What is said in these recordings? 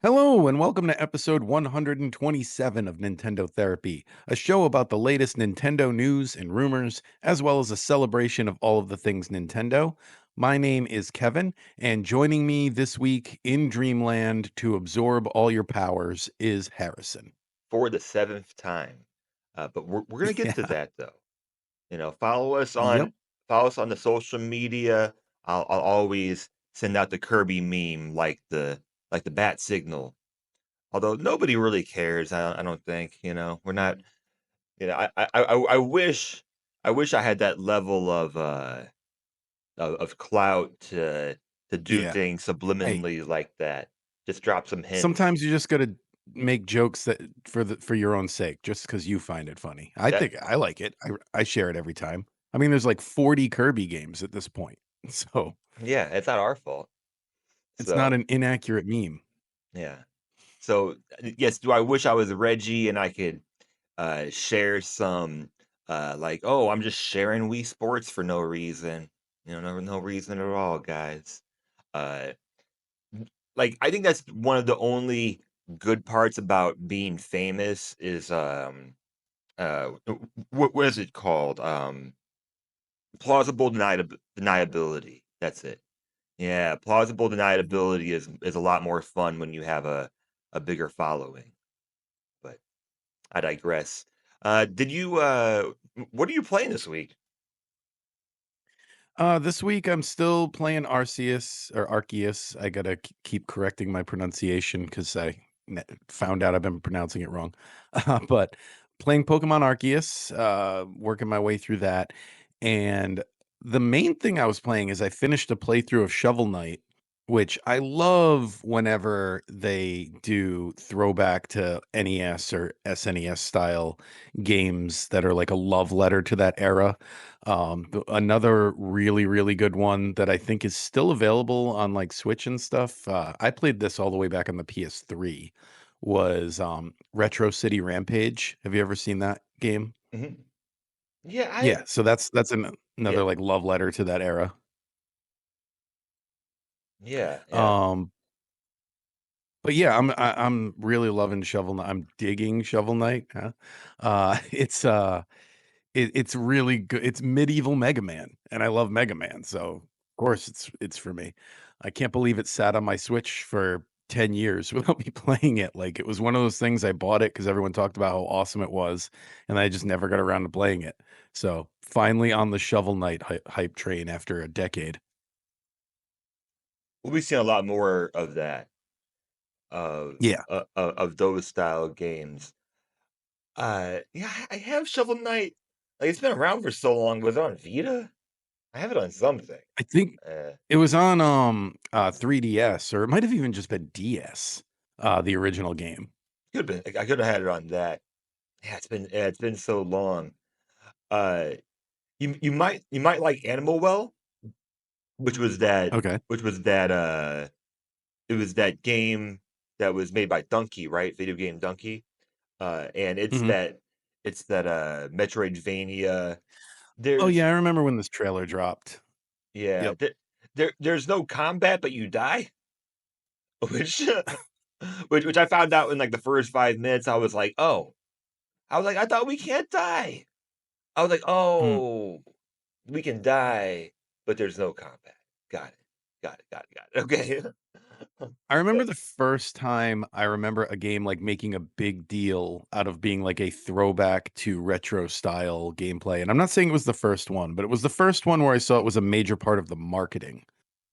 Hello, and welcome to episode 127 of Nintendo Therapy, a show about the latest Nintendo news and rumors, as well as a celebration of all of the things Nintendo. My name is Kevin, and joining me this week in Dreamland to absorb all your powers is Harrison. For the seventh time. But we're gonna get to Yeah. that though. Follow us Yep. on the social media. I'll always send out the Kirby meme like the bat signal. Although nobody really cares, I don't think. We're not. I wish I had that level of clout to do Yeah. things Hey, subliminally like that. Just drop some hints. sometimes you just got to make jokes that for your own sake, just because you find it funny. I That think I like it. I share it every time. I mean, there's like 40 Kirby games at this point, so Yeah, it's not our fault. it's not So an inaccurate meme. yeah. So, yes, do I wish I was Reggie and I could, share some, like, "Oh, I'm just sharing Wii Sports for no reason." No reason at all, guys. Uh, like, I think that's one of the only good parts about being famous is, what is it called? Plausible deniability. That's it. Yeah, plausible deniability is a lot more fun when you have a bigger following, but I digress. Did you what are you playing this week? This week I'm still playing Arceus or Arceus. I gotta keep correcting my pronunciation because found out I've been pronouncing it wrong. But playing Pokemon Arceus, working my way through that, and the main thing I was playing is I finished a playthrough of Shovel Knight, which I love whenever they do throwback to NES or SNES style games that are like a love letter to that era. Another really, really good one that I think is still available on like Switch and stuff. I played this all the way back on the PS3. Was Retro City Rampage? Have you ever seen that game? Mhm. Yeah, Yeah, so yeah, another like love letter to that era. yeah. Um, but yeah, I'm really loving Shovel Knight. I'm digging Shovel Knight. Huh? It's really good. It's medieval Mega Man, and I love Mega Man, so of course it's for me. I can't believe it sat on my Switch for 10 years without me playing it. Like it was one of those things I bought it because everyone talked about how awesome it was, and I just never got around to playing it. So finally on the Shovel Knight hype train after a decade. We'll be seeing a lot more of that, of Yeah, of those style games. Yeah, I have Shovel Knight. Like, it's been around for so long. Was it on Vita? I have it on something. I think Uh, it was on 3DS or it might have even just been DS, the original game. could have been. I could have had it on that. Yeah, it's been so long. Uh, you might like Animal Well, which was that Okay. which was that it was that game that was made by Donkey, right? Video game Donkey. And Mhm. it's that Metroidvania. Oh There's yeah, I remember when this trailer dropped. yeah, Yep. there's no combat, but you die, which which I found out in like the first 5 minutes. I was like, I thought we can't die. I was like, Mm. oh, we can die, but there's no combat. Got it. Got it. Okay. I remember But the first time I remember a game, like, making a big deal out of being, like, a throwback to retro style gameplay, and I'm not saying it was the first one, but it was the first one where I saw it was a major part of the marketing,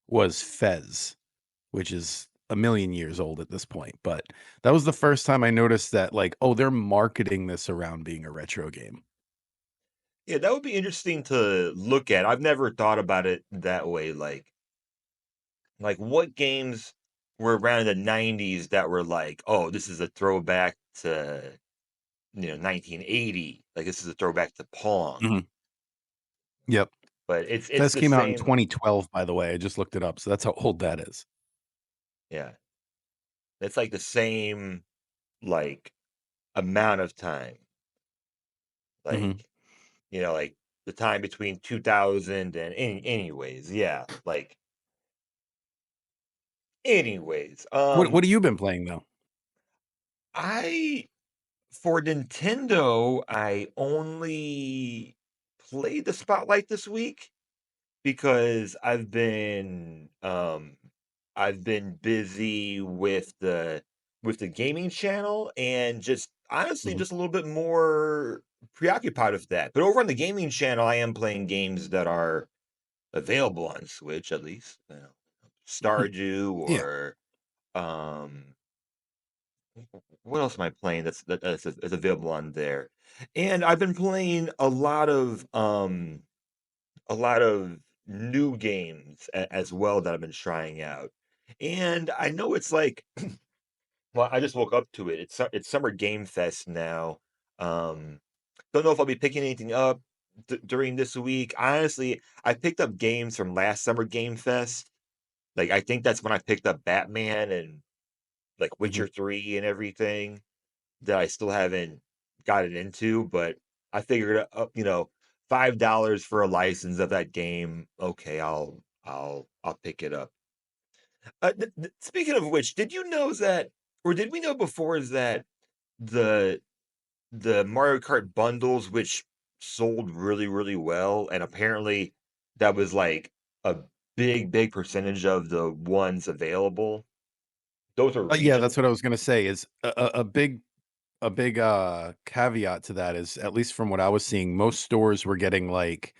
was Fez, which is a million years old at this point, but that was the first time I noticed that, like, "Oh, they're marketing this around being a retro game." yeah, that would be interesting to look at. I've never thought about it that way. Like what games were around in the 90s that were like, "Oh, this is a throwback to, 1980. Like this is a throwback to Pong." Mhm. Yep. But it's Fez the came out in same. 2012, by the way, I just looked it up, so that's how old that is. Yeah. It's like the same like amount of time. Mhm. Like, like the time between 2000 and anyways, yeah. Like Anyways, What have you been playing though? I for Nintendo, I only played the Spotlight this week because I've been busy with the gaming channel and just honestly Mhm. just a little bit more preoccupied with that. But over on the gaming channel, I am playing games that are available on Switch at least. You know, Hmm. Stardew Yeah. or what else am I playing that's available on there? And I've been playing a lot of new games as well that I've been trying out. And I know it's like, well, I just woke up to it. It's Summer Game Fest now. Um, don't know if I'll be picking anything up during this week. Honestly, I picked up games from last Summer Game Fest. Like I think that's when I picked up Batman and like Mhm. Witcher 3 and everything that I still haven't gotten into, but I figured, $5 for a license of that game. Okay, I'll pick it up. Speaking of which, did you know that, or did we know before is that the the Mario Kart bundles, which sold really really well, and apparently that was like a big percentage of the ones available. Those are Yeah, region. that's what I was gonna say. Is a big caveat to that is at least from what I was seeing, most stores were getting like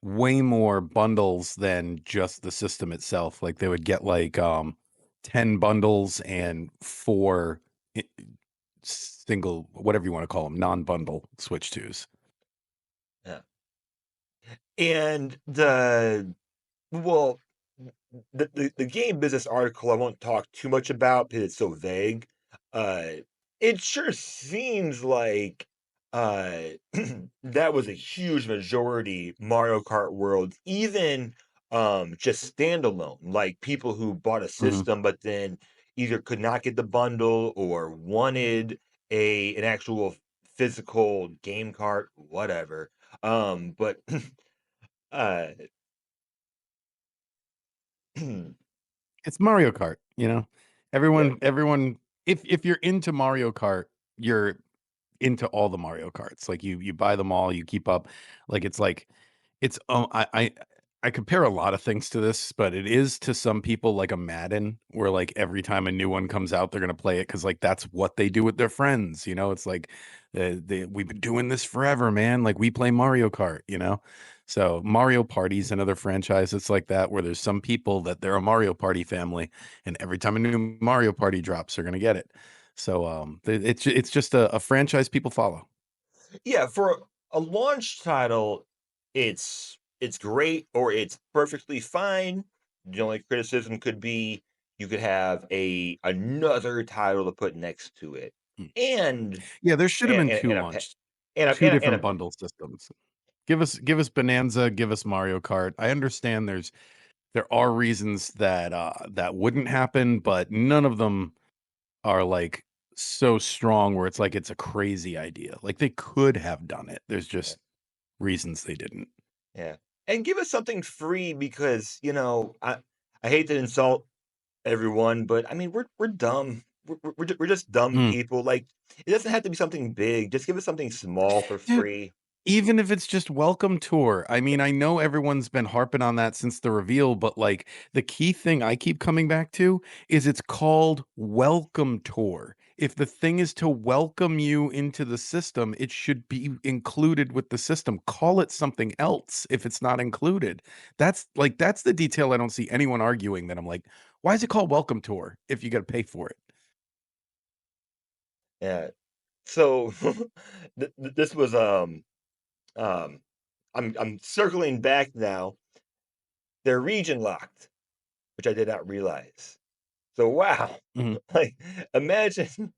way more bundles than just the system itself. Like they would get like 10 bundles and four i- single, whatever you want to call them, non-bundle Switch 2s. Yeah. And the Well, the game business article I won't talk too much about because it's so vague. Uh, it sure seems like uh, that was a huge majority Mario Kart World, even just standalone, like people who bought a Mhm. system but then either could not get the bundle or wanted a an actual physical game cart, whatever. But uh It's Mario Kart, you know? yeah. Everyone if you're into Mario Kart, you're into all the Mario Karts. Like you buy them all, you keep up. Like it's I compare a lot of things to this, but it is to some people like a Madden where like every time a new one comes out, they're gonna play it because like that's what they do with their friends. You know, it's like we've been doing this forever, man. Like we play Mario Kart, you know. So Mario Party's another franchise that's like that, where there's some people that they're a Mario Party family, and every time a new Mario Party drops, they're gonna get it. So it's just a franchise people follow. Yeah, for a launch title, it's great or it's perfectly fine. The only criticism could be you could have a another title to put next to it. Mm. And Yeah, there should have been two and a pet launched, and a two and different a bundle systems. Give us Bonanza, give us Mario Kart. I understand there are reasons that that wouldn't happen, but none of them are like so strong where it's like it's a crazy idea. Like they could have done it. There's yeah, just reasons they didn't. yeah. And give us something free because, I hate to insult everyone, but I mean we're dumb. We're just dumb Mm. people. Like it doesn't have to be something big. Just give us something small for Dude, free. even if it's just welcome tour. I mean, I know everyone's been harping on that since the reveal, but like the key thing I keep coming back to is it's called welcome tour. If the thing is to welcome you into the system, it should be included with the system. Call it something else if it's not included. That's the detail I don't see anyone arguing that I'm like, why is it called welcome tour if you got to pay for it? Yeah. So this was um I'm circling back now. They're region locked, which I did not realize. So wow. Mhm. Like imagine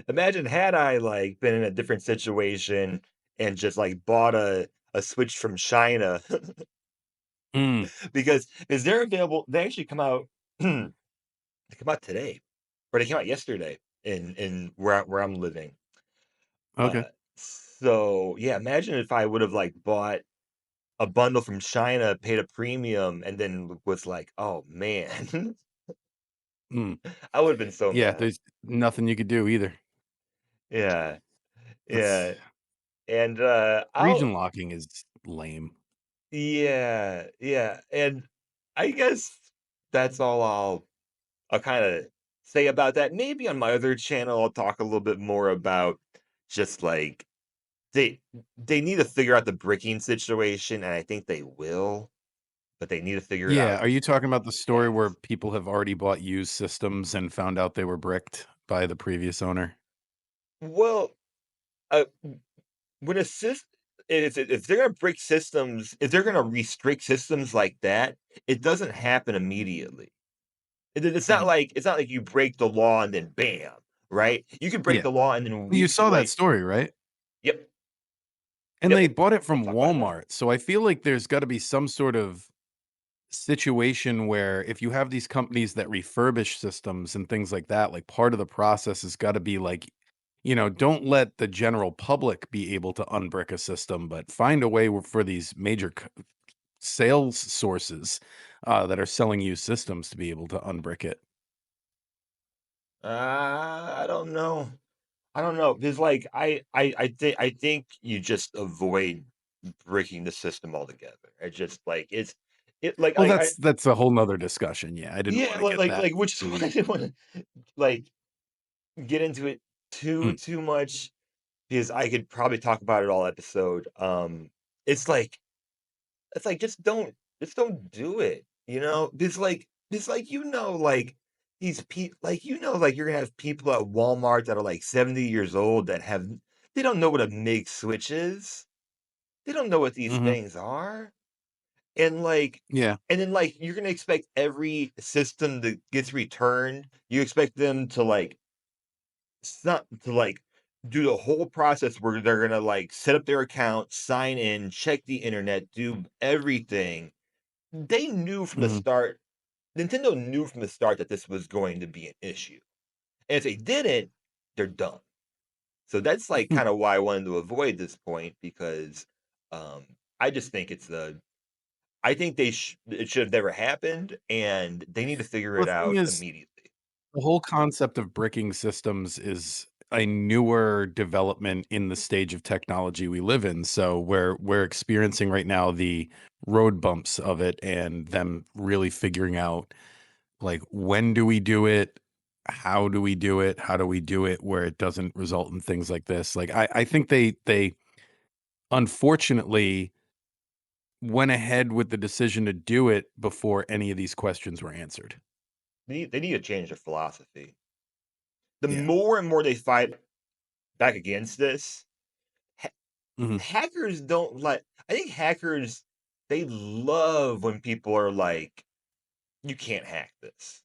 imagine had I like been in a different situation and just like bought a Switch from China Mm, because they're available. They actually come out they come out today. Or they came out yesterday in where I'm living. okay. So yeah, imagine if I would have like bought a bundle from China, paid a premium, and then was like, "Oh, man." Mm. I would've been so Yeah, mad. there's nothing you could do either. Yeah, That's yeah, and, I'll region locking is lame. yeah, yeah, and I guess that's all I'll kinda say about that. Maybe on my other channel, I'll talk a little bit more about just, like, they they need to figure out the bricking situation, and I think they will, but they need to figure it Yeah, out are you talking about the story where fast. people have already bought used systems and found out they were bricked by the previous owner? Well, when a sys if they're gonna break systems, if they're gonna restrict systems like that, it doesn't happen immediately. Mhm. It's not like you break the law and then bam, right? You can break Yeah. the law and then Well, you weeks saw that like story, right? yep, And yep. they bought it Let's from talk about it now. Walmart, so I feel like there's gotta be some sort of situation where if you have these companies that refurbish systems and things like that, like, part of the process has gotta be, like, don't let the general public be able to unbrick a system, but find a way for these major sales sources, that are selling you systems to be able to unbrick it. I don't know. I don't know. Because like I think you just avoid breaking the system altogether. It just like it like Well, I that's a whole nother discussion, yeah, I didn't yeah, wanna get that which is why I too. didn't want to like get into it Mm, too much because I could probably talk about it all episode. It's like just don't do it, you know? It's like like like like you're gonna have people at Walmart that are like 70 years old that have they don't know what a MIG switch is. They don't know what these mhm, things are. And like yeah, and then like you're gonna expect every system that gets returned, you expect them to like not to like do the whole process where they're gonna like set up their account, sign in, check the internet, do everything. They knew from the mhm. start Nintendo knew from the start that this was going to be an issue. And if they didn't, they're done. So that's like kind of why I wanted to avoid this point because um I just think I think it should have never happened and they need to figure The it thing out is, immediately. the whole concept of bricking systems is a newer development in the stage of technology we live in. So we're experiencing right now the road bumps of it and them really figuring out, like, when do we do it? How do we do it? How do we do it where it doesn't result in things like this? Like, I think they unfortunately went ahead with the decision to do it before any of these questions were answered. They need to change their philosophy. The Yeah. more and more they fight back against this, ha- Mhm. hackers don't like I think hackers they love when people are like you can't hack this.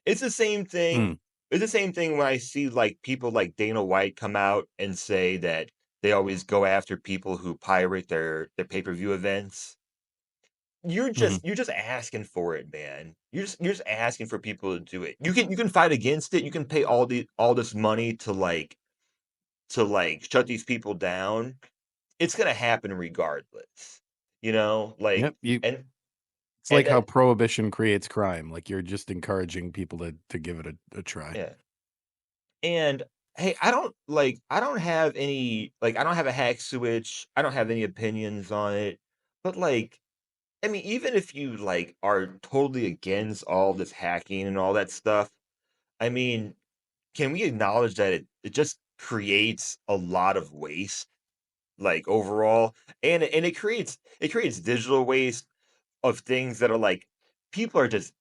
It's the same thing Mm. it's the same thing when I see, like, people like Dana White come out and say that they always go after people who pirate their pay-per-view events. Mhm. You're just asking for it, man. You're just asking for people to do it. You can fight against it, you can pay all this money to, like, shut these people down. It's gonna happen regardless, you know? Like, Yep, you and it's and like how that prohibition creates crime, like, you're just encouraging people to give it a try. yeah. And, hey, I don't have any I don't have a hack switch, I don't have any opinions on it, but, like, I mean, even if you, like, are totally against all this hacking and all that stuff, I mean, can we acknowledge that it just creates a lot of waste, like, overall? And it creates digital waste of things that are, like people are just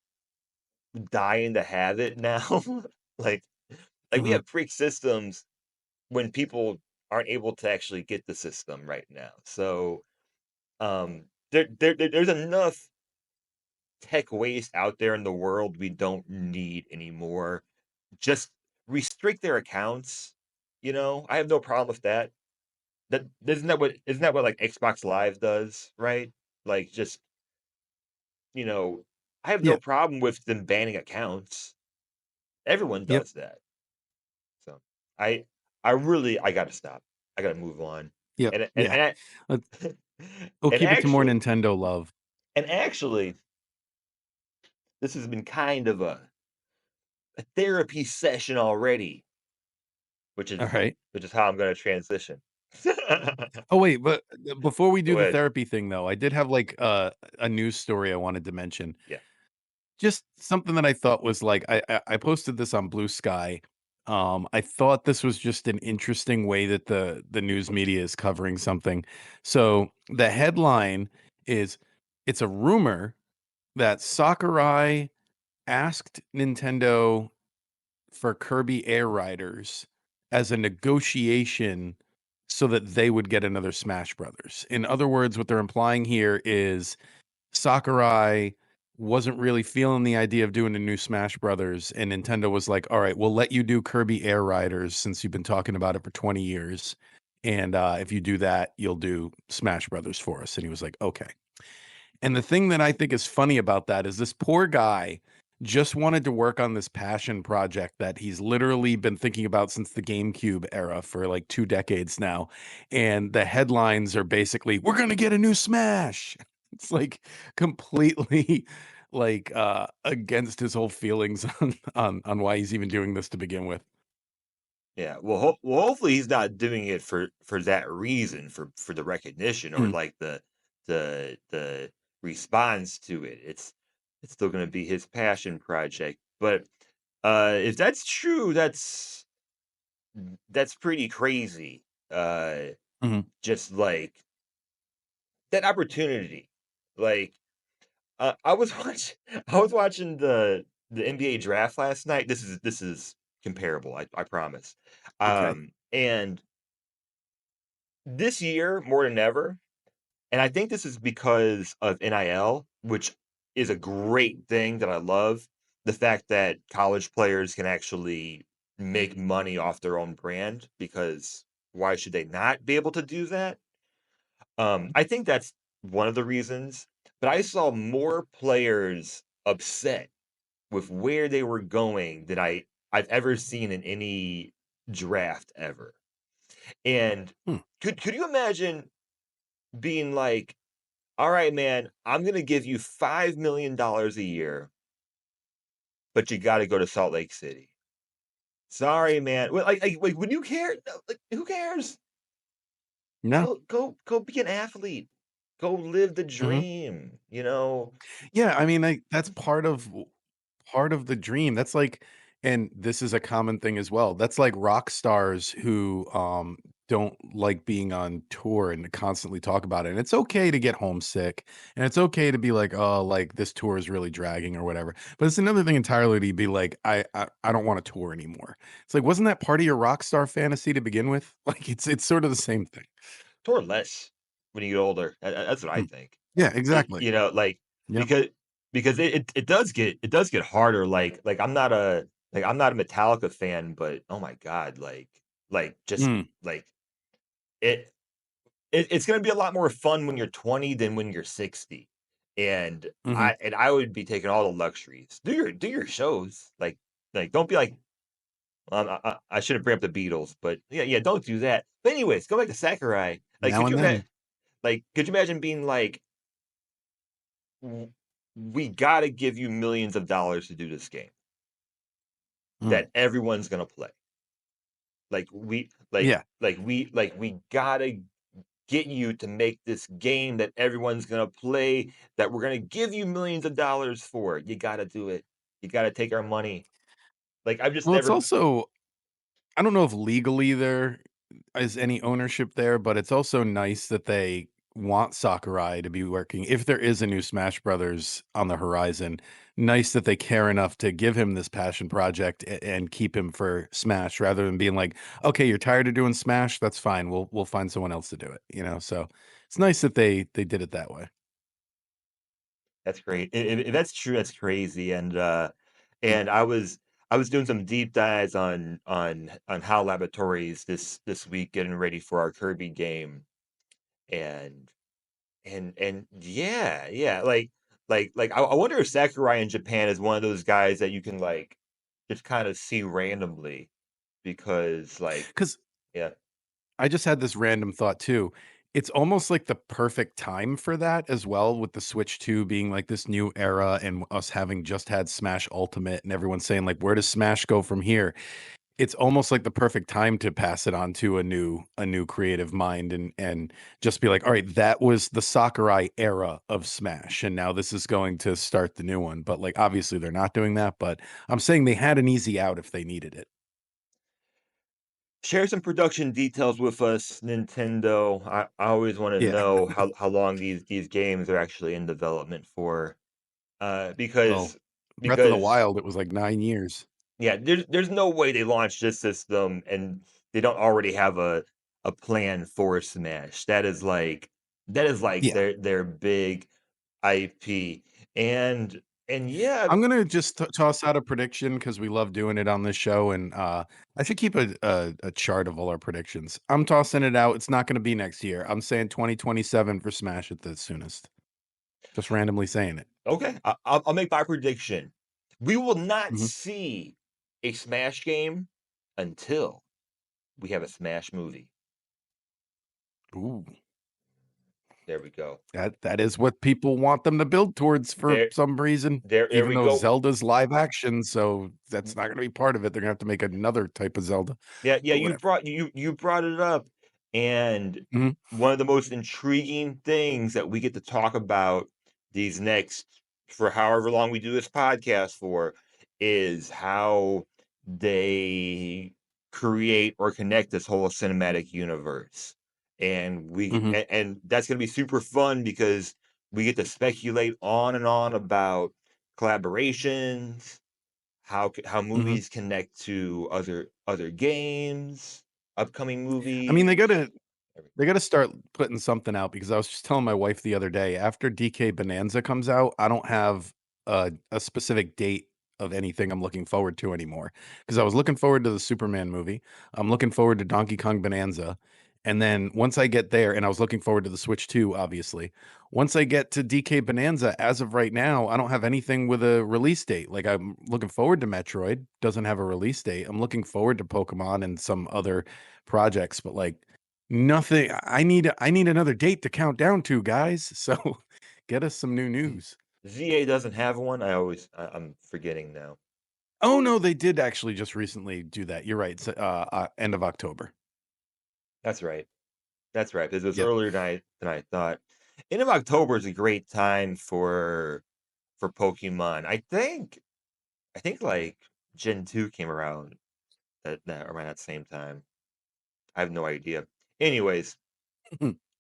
dying to have it now. Like we Mhm. have freak systems when people aren't able to actually get the system right now. So, there's enough tech waste out there in the world we don't need anymore. Just restrict their accounts. You know, I have no problem with that. That isn't that what like Xbox Live does, right? Like just you know, I have no Yeah. problem with them banning accounts. Everyone Yep. does that. So I I gotta stop. I gotta move on. Yep. And Yeah. Let's we'll and keep it to more actually Nintendo love. and actually, this has been kind of a a therapy session already, All right. which is how I'm gonna transition. Oh, wait, but before we do Go the ahead. therapy thing, though, I did have, like, a news story I wanted to mention. Yeah. Just something that I thought was like I posted this on Blue Sky. I thought this was just an interesting way that the news media is covering something. So the headline is it's a rumor that Sakurai asked Nintendo for Kirby Air Riders as a negotiation so that they would get another Smash Brothers. In other words, what they're implying here is Sakurai wasn't really feeling the idea of doing a new Smash Brothers, and Nintendo was like, "All right, we'll let you do Kirby Air Riders since you've been talking about it for 20 years, and if you do that, you'll do Smash Brothers for us." And he was like, "Okay." And the thing that I think is funny about that is this poor guy just wanted to work on this passion project that he's literally been thinking about since the GameCube era for like 2 decades now. And the headlines are basically, "We're gonna get a new Smash." It's like completely like against his whole feelings on why he's even doing this to begin with. Yeah, well, hopefully he's not doing it for that reason, for the recognition or Mm, like the response to it. It's still going to be his passion project. But if that's true, that's pretty crazy. Uh, mhm. just like that opportunity. Like I was watching I was watching the NBA draft last night. This is comparable. I promise. Okay. And this year, more than ever, and I think this is because of NIL, which is a great thing that I love. The fact that college players can actually make money off their own brand because why should they not be able to do that? I think that's one of the reasons, but I saw more players upset with where they were going than I've ever seen in any draft ever. And Hmm. could you imagine being like, "All right, man, I'm gonna give you $5 million a year, but you gotta go to Salt Lake City." Sorry, man. Well, like, would you care? No, like, who cares? No. Go be an athlete. Go live the Mhm. dream, you know? Yeah, I mean, that's part of the dream. That's like and this is a common thing as well. That's like rock stars who don't like being on tour and constantly talk about it. And it's okay to get homesick and it's okay to be like, "Oh, like this tour is really dragging or whatever." But it's another thing entirely to be like, I don't want to tour anymore." It's like, wasn't that part of your rock star fantasy to begin with? Like it's sort of the same thing. Tour less when you get older. That's what I Mm. think. Yeah, exactly. Like, Yep. because it does get harder, like, I'm not a Metallica fan, but, oh my god, just, Mm. like, it it's gonna be a lot more fun when you're 20 than when you're 60, and Mhm. I would be taking all the luxuries. Do your shows, don't be like, I shouldn't bring up the Beatles, but yeah, don't do that. But anyways, go back to Sakurai. Now and then. Could you imagine being like, "W we gotta give you millions of dollars to do this game Mm. that everyone's gonna play. Like, Yeah. we gotta get you to make this game that everyone's gonna play, that we're gonna give you millions of dollars for. You gotta do it. You gotta take our money." Like, I've just Well, it's never also I don't know if legally there is any ownership there, but it's also nice that they want Sakurai to be working if there is a new Smash Brothers on the horizon. Nice that they care enough to give him this passion project and keep him for Smash rather than being like, "Okay, you're tired of doing Smash? That's fine. We'll find someone else to do it." You know, so it's nice that they did it that way. That's great. If that's true, that's crazy, Mm. and I was doing some deep dives on HAL Laboratories this week getting ready for our Kirby game, and yeah, I wonder if Sakurai in Japan is one of those guys that you can, like, just kinda see randomly because, like, Because yeah. I just had this random thought too. It's almost like the perfect time for that as well, with the Switch 2 being like this new era and us having just had Smash Ultimate and everyone saying like, "Where does Smash go from here?" It's almost like the perfect time to pass it on to a new creative mind and just be like, "All right, that was the Sakurai era of Smash, and now this is going to start the new one." But, like, obviously, they're not doing that, but I'm saying they had an easy out if they needed it. Share some production details with us, Nintendo. I always want to Yeah. know how long these games are actually in development for. Uh, Well, because Breath of the because Wild, it was like 9 years. yeah, there's no way they launched this system and they don't already have a plan for Smash. That is like Yeah. their big IP. And and yeah, I'm gonna just toss out a prediction because we love doing it on this show, and I should keep a chart of all our predictions. I'm tossing it out. It's not going to be next year. I'm saying 2027 for Smash at the soonest. Just randomly saying it. okay, I'll make my prediction. We will not Mhm. see a Smash game until we have a Smash movie. Ooh, There we go. that is what people want them to build towards for There, some reason. there Even we though go. Zelda's live action, so that's not going to be part of it. They're going to have to make another type of Zelda. Yeah, yeah, But you whatever. brought it up, and Mhm. one of the most intriguing things that we get to talk about these next for however long we do this podcast for is how they create or connect this whole cinematic universe. Mhm. And that's going to be super fun because we get to speculate on and on about collaborations, how Mhm. movies connect to other games, upcoming I mean, movies. Every they gotta start putting something out because I was just telling my wife the other day, after DK Bonanza comes out, I don't have a specific date of anything I'm looking forward to anymore. Because I was looking forward to the Superman movie. I'm looking forward to Donkey Kong Bonanza. And then once I get there, and I was looking forward to the Switch 2, obviously. Once I get to DK Bonanza, as of right now, I don't have anything with a release date. Like, I'm looking forward to Metroid, doesn't have a release date. I'm looking forward to Pokemon and some other projects, but like nothing. I need another date to count down to, guys. So get us some new news. ZA doesn't have one. I'm forgetting now. Oh no, they did actually just recently do that. You're right. It's, end of October. That's right. That's right. Because it was Yep. earlier than I thought. End of October is a great time for Pokemon. I think like Gen 2 came around that around that same time. I have no idea. Anyways,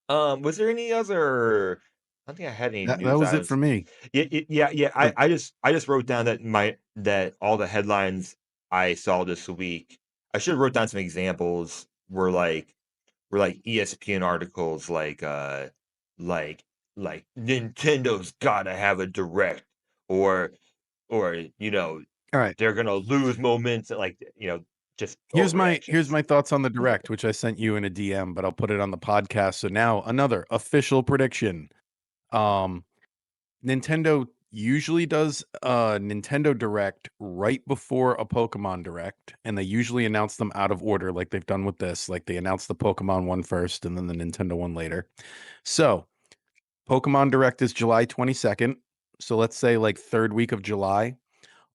was there any other I don't think I had any That news was it for items. me. Yeah. I, Or I just I just wrote down that all the headlines I saw this week. I should have wrote down some examples were like ESPN articles like like Nintendo's gotta have a direct or or all right. they're gonna lose moments just Here's overreactions. my thoughts on the direct, which I sent you in a DM, but I'll put it on the podcast. So now another official prediction. Um Nintendo usually does a Nintendo Direct right before a Pokemon Direct, and they usually announce them out of order like they've done with this. Like they announce the Pokemon one first and then the Nintendo one later. So, Pokemon Direct is July 22nd. So let's say like third week of July.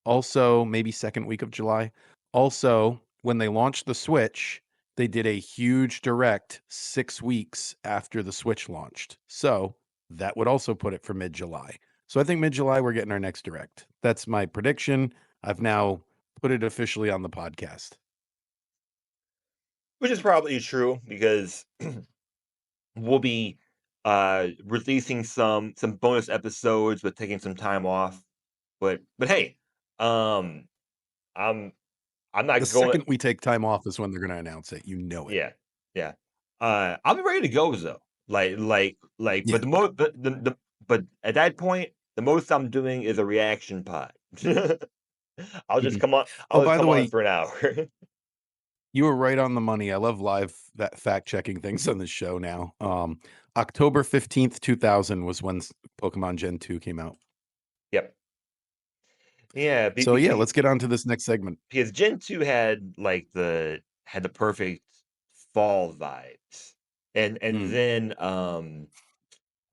Also, maybe second week of July. Also, when they launched the Switch, they did a huge direct 6 weeks after the Switch launched. So, that would also put it for mid-July. So, I think mid-July we're getting our next direct. That's my prediction. I've now put it officially on the podcast. Which is probably true because we'll be releasing some bonus episodes but taking some time off. But hey, um I'm I'm The not going. second we take time off is when they're going to announce it. You know it. Yeah, yeah. I'll be ready to go though. But Yeah. but at that point, the most I'm doing is a reaction pod. I'll just Mhm. come on. Oh, I'll just by the come on way, for an hour. you were right on the money. I love live that fact checking things on the show now. October 15th, 2000 was when Pokemon Gen 2 came out. Yep. Yeah. So yeah, let's get on to this next segment. Because Gen 2 had the perfect fall vibes. and Mm, then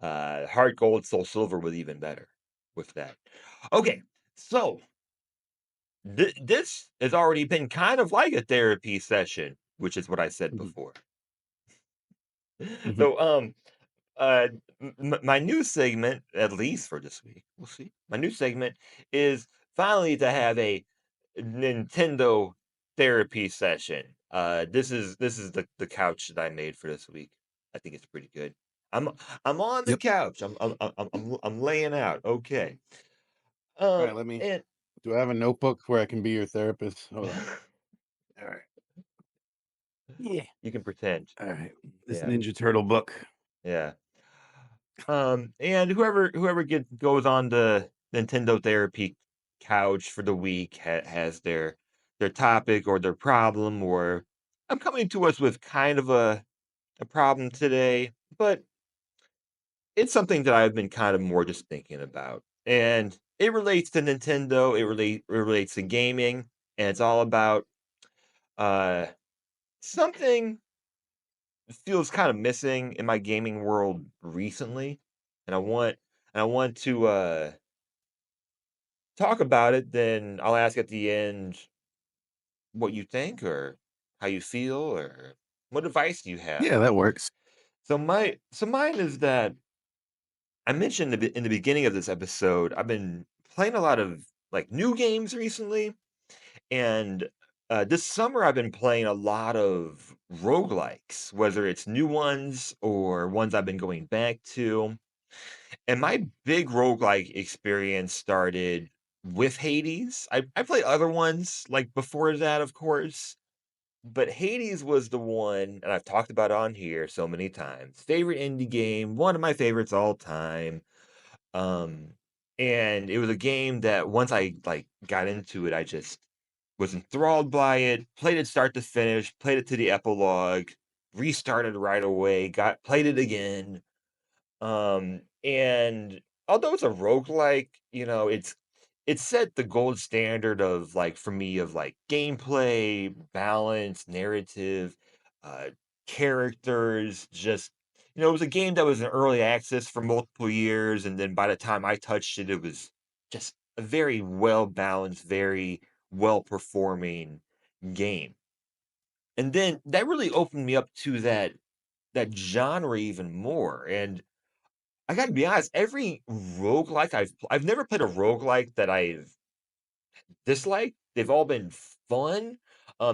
heart gold, soul silver was even better with that. Okay, so this has already been kind of like a therapy session, which is what I said mhm, before. mhm. So uh my new segment, at least for this week, we'll see. My new segment is finally to have a Nintendo therapy session. This is the couch that I made for this week. I think it's pretty good. I'm I'm on the Yep. couch. I'm laying out. Okay. Alright, let me And do I have a notebook where I can be your therapist? Hold on. Alright. Yeah. you can pretend. Alright. This Yeah. Ninja Turtle book. Yeah. And whoever goes on the Nintendo therapy couch for the week has their topic or their problem, or I'm coming to us with kind of a problem today, but it's something that I've been kind of more just thinking about. And it relates to Nintendo, it relates to gaming, and it's all about uh something feels kind of missing in my gaming world recently. And I want to talk about it, then I'll ask at the end what you think or how you feel or what advice do you have. Yeah, that works. So mine is that I mentioned in the beginning of this episode, I've been playing a lot of like new games recently, and this summer I've been playing a lot of roguelikes, whether it's new ones or ones I've been going back to. And my big roguelike experience started with Hades. I played other ones like before that, of course, but Hades was the one, and I've talked about it on here so many times. Favorite indie game, one of my favorites all time. Um, and it was a game that once I like got into it, I just was enthralled by it, played it start to finish, played it to the epilogue, restarted right away, got played it again. And although it's a roguelike, it's set the gold standard of like for me of like gameplay, balance, narrative, uh characters, just it was a game that was in early access for multiple years, and then by the time I touched it, it was just a very well balanced, very well performing game. And then that really opened me up to that genre even more. And I gotta be honest, every roguelike I've never played a roguelike that I've disliked. They've all been fun.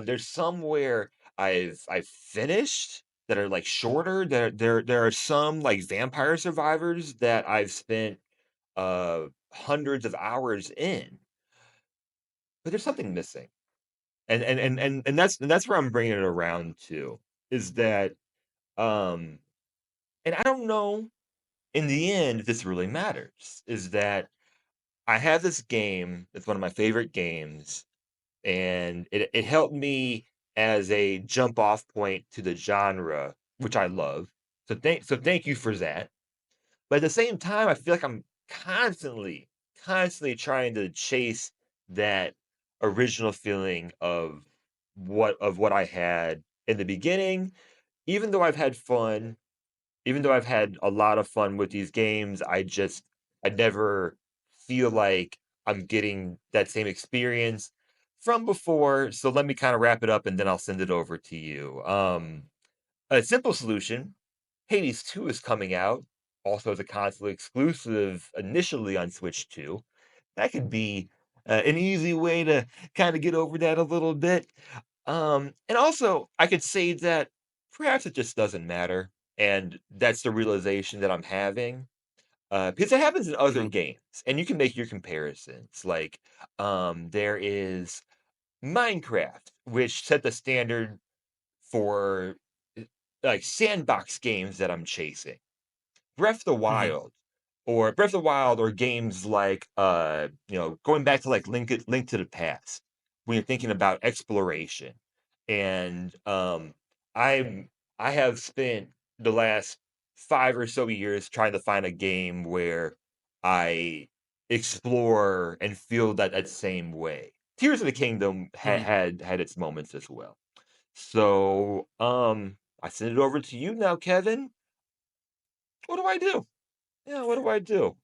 There's some where I've finished that are like shorter. There are some like Vampire Survivors that I've spent hundreds of hours in, but there's something missing. And that's where I'm bringing it around to, is that um and I don't know in the end if this really matters, is that I have this game, it's one of my favorite games, and it helped me as a jump off point to the genre, which I love. So thank you for that. But at the same time, I feel like I'm constantly trying to chase that original feeling of what I had in the beginning. Even though I've had fun, even though I've had a lot of fun with these games, I never feel like I'm getting that same experience from before. So let me kind of wrap it up and then I'll send it over to you. A simple solution, Hades 2 is coming out, also as a console exclusive initially on Switch 2. That could be an easy way to kind of get over that a little bit. And also, I could say that perhaps it just doesn't matter. And that's the realization that I'm having. Because it happens in other Mhm, games, and you can make your comparisons. Like, there is Minecraft, which set the standard for like sandbox games that I'm chasing. Breath of the mhm, Wild, or games like going back to like Link to the Past, when you're thinking about exploration. And I'm I have spent the last 5 or so years trying to find a game where I explore and feel that same way. Tears of the Kingdom mhm. had its moments as well. So, I send it over to you now, Kevin. What do I do? Yeah, what do I do?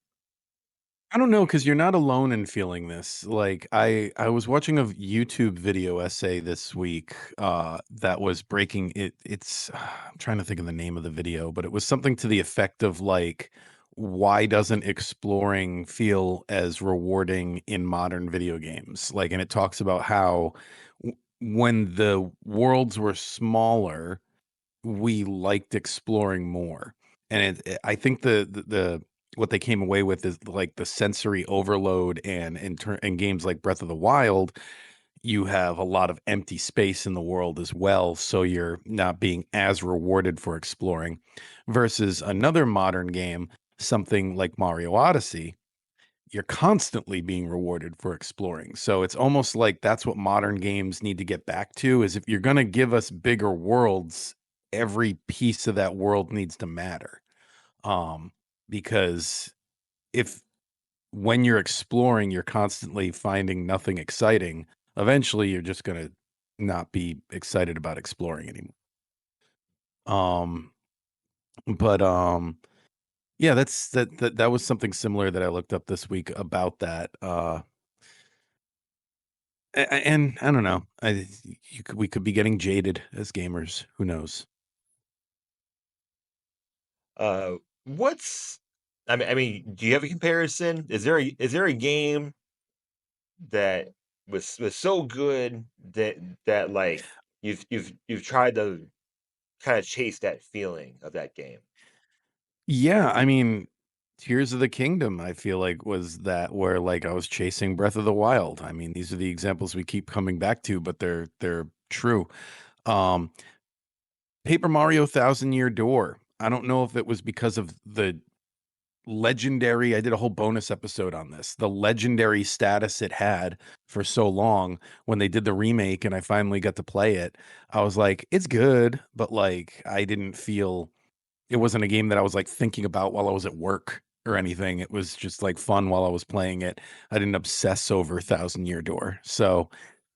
I don't know, because 'cause you're not alone in feeling this. Like, I was watching a YouTube video essay this week, that was breaking it's I'm trying to think of the name of the video, but it was something to the effect of, like, why doesn't exploring feel as rewarding in modern video games? Like, and it talks about how when the worlds were smaller, we liked exploring more. And I think the what they came away with is like the sensory overload, and in games like Breath of the Wild, you have a lot of empty space in the world as well, so you're not being as rewarded for exploring. Versus another modern game, something like Mario Odyssey, you're constantly being rewarded for exploring. So it's almost like that's what modern games need to get back to, is if you're going to give us bigger worlds, every piece of that world needs to matter. Um because if when you're exploring you're constantly finding nothing exciting, eventually you're just going to not be excited about exploring anymore. Um but yeah, that was something similar that I looked up this week about that. And I don't know. We could be getting jaded as gamers. Who knows? Uh, what's I mean, do you have a comparison? Is there a game that was so good that like you've tried to kind of chase that feeling of that game? Yeah, I mean, Tears of the Kingdom, I feel like was that where like I was chasing Breath of the Wild. I mean, these are the examples we keep coming back to, but they're true. Um, Paper Mario Thousand Year Door. I don't know if it was because of the legendary, I did a whole bonus episode on this, the legendary status it had for so long. When they did the remake and I finally got to play it, I was like, it's good, but like I didn't feel, it wasn't a game that I was like thinking about while I was at work or anything. It was just like fun while I was playing it. I didn't obsess over Thousand Year Door. So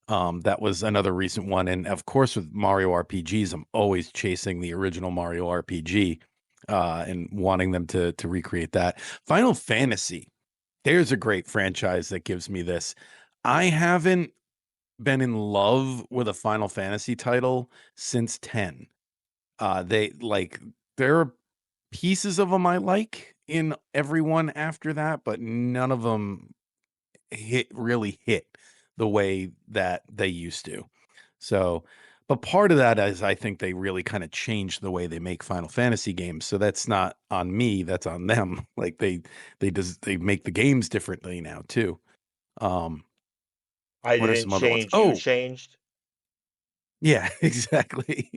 that was another recent one. And of course, with Mario RPGs, I'm always chasing the original Mario RPG, and wanting them to recreate that. Final Fantasy, there's a great franchise that gives me this. I haven't been in love with a Final Fantasy title since 10. They like, there are pieces of them I like in everyone after that, but none of them really hit the way that they used to. So, but part of that is I think they really kind of changed the way they make Final Fantasy games. So that's not on me, that's on them. Like they make the games differently now too. Um, I what are didn't some other ones? change, you Oh, changed. yeah, exactly.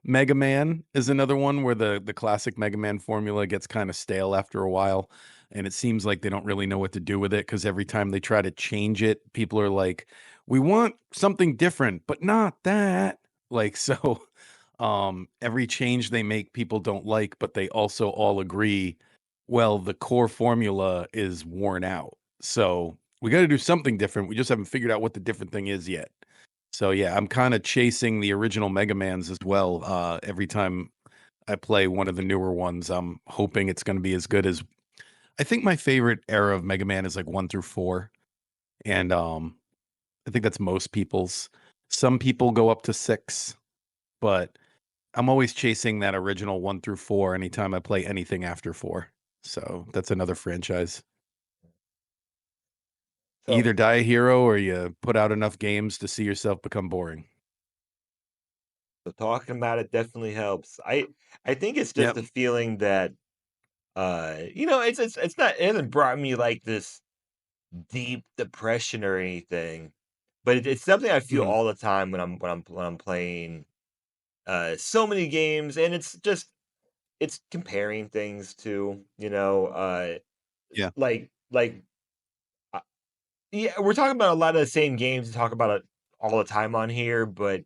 Mega Man is another one where the classic Mega Man formula gets kind of stale after a while, and it seems like they don't really know what to do with it, because every time they try to change it, people are like, "We want something different, but not that." Like, so every change they make people don't like, but they also all agree, well, the core formula is worn out. So, we got to do something different. We just haven't figured out what the different thing is yet. So yeah, I'm kind of chasing the original Mega Mans as well. Every time I play one of the newer ones, I'm hoping it's going to be as good as. I think my favorite era of Mega Man is like 1 through 4, and I think that's most people's. Some people go up to 6, but I'm always chasing that original 1 through 4 anytime I play anything after 4. So that's another franchise. You So either die a hero or you put out enough games to see yourself become boring. so talking about it definitely helps. I think it's just Yep. a feeling that it's not, it hasn't brought me like this deep depression or anything, but it's something I feel Mhm. all the time when I'm playing so many games, and it's comparing things to, Yeah. like uh, yeah, we're talking about a lot of the same games we talk about it all the time on here, but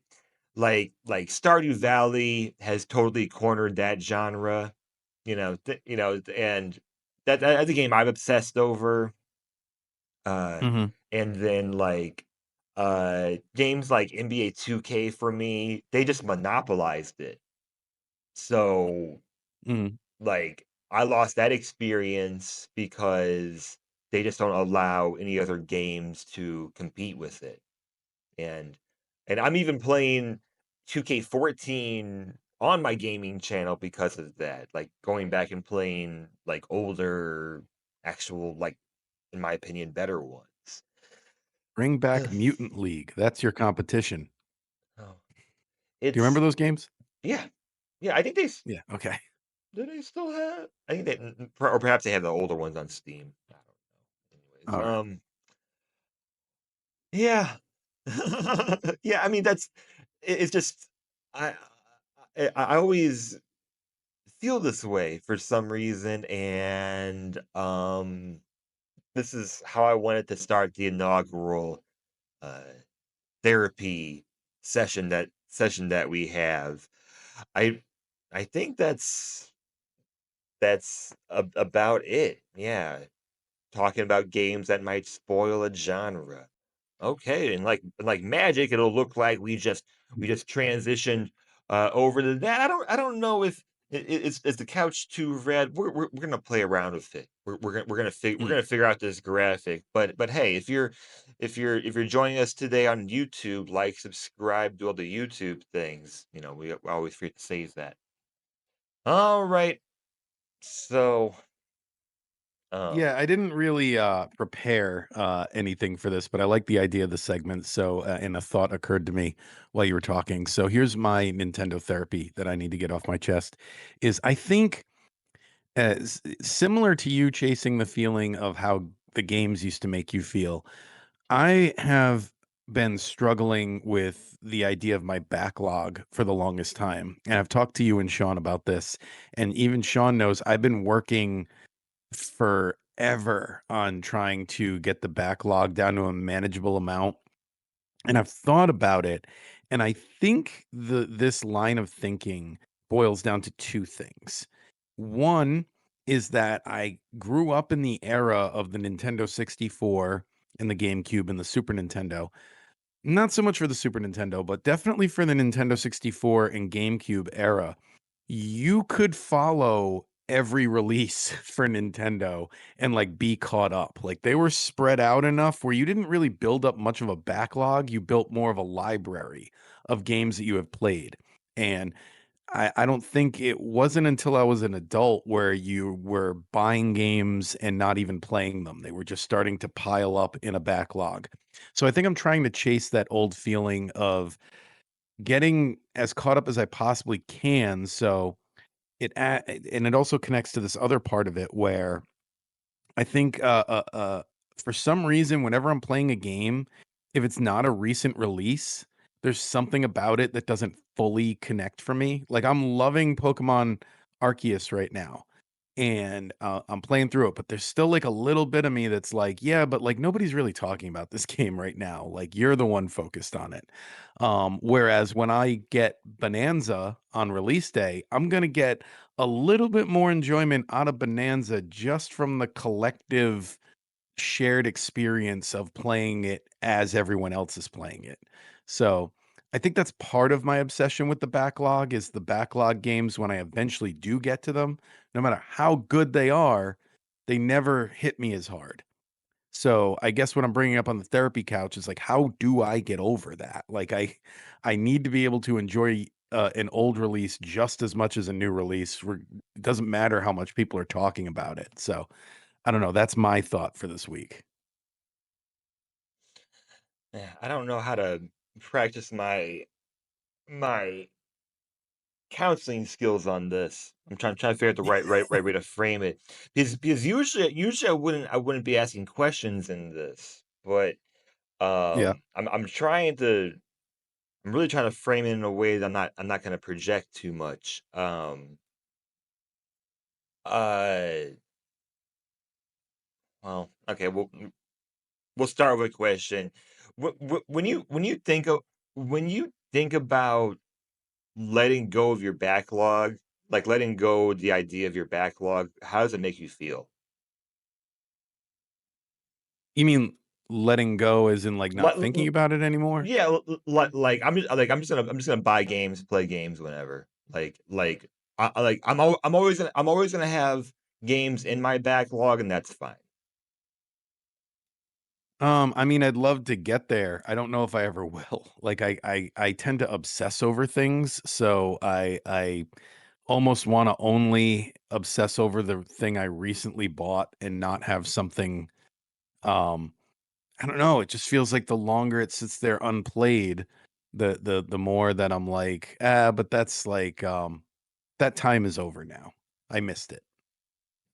like Stardew Valley has totally cornered that genre, and that's a game I've obsessed over. Uh, Mhm. and then like Games like NBA 2K for me, they just monopolized it. So, Mm. like, I lost that experience because they just don't allow any other games to compete with it. And I'm even playing 2K14 on my gaming channel because of that. Like going back and playing like older, actual, like, in my opinion, better ones. Bring back Mutant League. That's your competition. Oh, Do you remember it's those games? yeah, yeah. I think Yeah. Okay. do they still have? I think they or perhaps they have the older ones on Steam. I don't know. Anyways, All right. yeah, yeah. I mean, it's just I I always feel this way for some reason, and this is how I wanted to start the inaugural uh therapy session that we have. I I think that's about it. Yeah, talking about games that might spoil a genre. Okay, and like magic, it'll look like we just transitioned over to that. I don't know if is the couch too red. We're gonna play around with it. We're Mm. gonna figure out this graphic. But hey, if you're joining us today on YouTube, like, subscribe, do all the YouTube things. You know, we always forget to say that. All right, so Yeah, um, I didn't really prepare anything for this, but I like the idea of the segment. So, and a thought occurred to me while you were talking. So, here's my Nintendo therapy that I need to get off my chest. Is I think similar to you chasing the feeling of how the games used to make you feel. I have been struggling with the idea of my backlog for the longest time, and I've talked to you and Sean about this, and even Sean knows I've been working forever on trying to get the backlog down to a manageable amount. And I've thought about it, and I think this line of thinking boils down to two things. One is that I grew up in the era of the Nintendo 64 and the GameCube and the Super Nintendo. Not so much for the Super Nintendo, but definitely for the Nintendo 64 and GameCube era. You could follow every release for Nintendo and, like, be caught up. Like, they were spread out enough where you didn't really build up much of a backlog, you built more of a library of games that you have played, and I don't think it wasn't until I was an adult where you were buying games and not even playing them. They were just starting to pile up in a backlog. So I think I'm trying to chase that old feeling of getting as caught up as I possibly can. So and it also connects to this other part of it where I think, for some reason, whenever I'm playing a game, if it's not a recent release, there's something about it that doesn't fully connect for me. Like, I'm loving Pokemon Arceus right now, and, I'm playing through it, but there's still, like, a little bit of me that's like, "Yeah, but, like, nobody's really talking about this game right now. Like, you're the one focused on it." Whereas when I get Bonanza on release day, I'm gonna get a little bit more enjoyment out of Bonanza just from the collective shared experience of playing it as everyone else is playing it. So, I think that's part of my obsession with the backlog is the backlog games when I eventually do get to them, no matter how good they are, they never hit me as hard. So, I guess what I'm bringing up on the therapy couch is like, how do I get over that? Like, I need to be able to enjoy an old release just as much as a new release. It doesn't matter how much people are talking about it. So, I don't know. That's my thought for this week. yeah, I don't know how to practice my counseling skills on this. I'm trying to figure out the right way to frame it. Because usually I wouldn't be asking questions in this, but Yeah. I'm really trying to frame it in a way that I'm not gonna project too much. Uh well, okay, we'll start with a question. When you think of when you think about letting go of your backlog, like letting go the idea of your backlog, how does it make you feel? You mean letting go as in, like, Li not thinking about it anymore? Yeah, like I'm just gonna buy games, play games whenever. I'm always gonna have games in my backlog, and that's fine. I mean, I'd love to get there. I don't know if I ever will. Like, I tend to obsess over things, so I almost wanna only obsess over the thing I recently bought and not have something, um I don't know, it just feels like the longer it sits there unplayed, the more that I'm like, "Ah, but that's like, that time is over now. I missed it."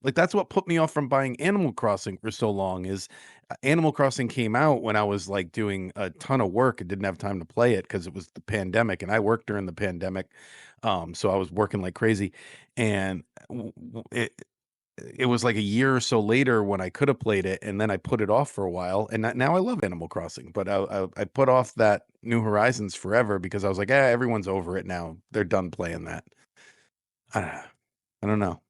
Like, that's what put me off from buying Animal Crossing for so long is, Animal Crossing came out when I was, like, doing a ton of work and didn't have time to play it because it was the pandemic, and I worked during the pandemic, so I was working like crazy, and w w it was like a year or so later when I could have played it, and then I put it off for a while, and now I love Animal Crossing, but I put off that New Horizons forever because I was like, "Eh, everyone's over it now. They're done playing that." I I don't know.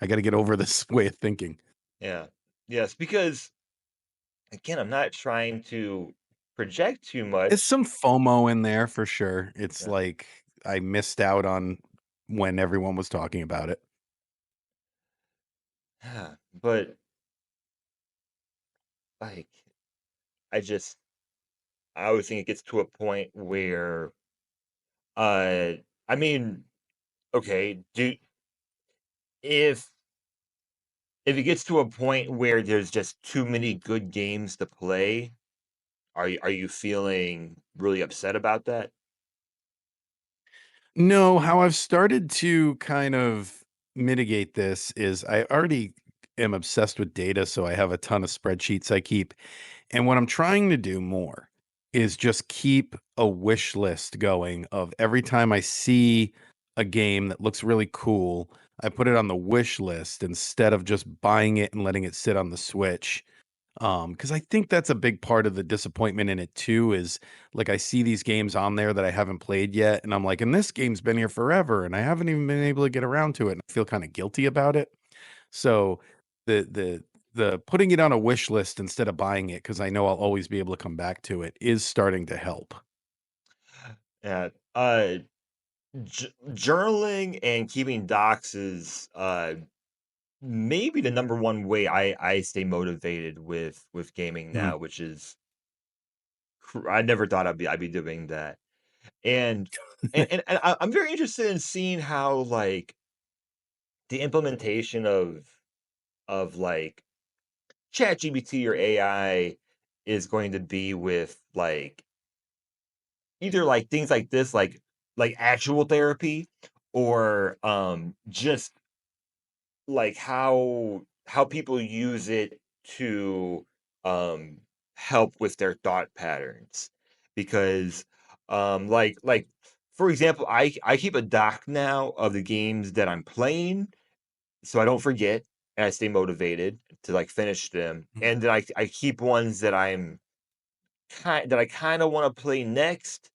I gotta get over this way of thinking. Yeah. Yes, because, again, I'm not trying to project too It's much. some FOMO in there for sure. It's Yeah. like I missed out on when everyone was talking about it. But, like, I just I always think it gets to a point where, uh I mean, okay, do if if it gets to a point where there's just too many good games to play, are you feeling really upset about that? No, how I've started to kind of mitigate this is I already am obsessed with data, so I have a ton of spreadsheets I keep. And what I'm trying to do more is just keep a wish list going of every time I see a game that looks really cool, I put it on the wish list instead of just buying it and letting it sit on the Switch. Because I think that's a big part of the disappointment in it too is, like, I see these games on there that I haven't played yet, and I'm like, "And this game's been here forever, and I haven't even been able to get around to it," and I feel kinda guilty about it. So, the putting it on a wish list instead of buying it because I know I'll always be able to come back to it is starting to help. Yeah, journaling and keeping docs is, maybe the number one way I stay motivated with gaming Mhm. now, which is I never thought I'd be doing that. And I'm very interested in seeing how, like, the implementation of, like, ChatGPT or AI is going to be with, like, either, like, things like this, like actual therapy or, just, like, how people use it to, um, help with their thought patterns. Because, for example, I keep a doc now of the games that I'm playing so I don't forget and I stay motivated to, like, finish them, Mhm. and then I keep ones that I kinda wanna play next,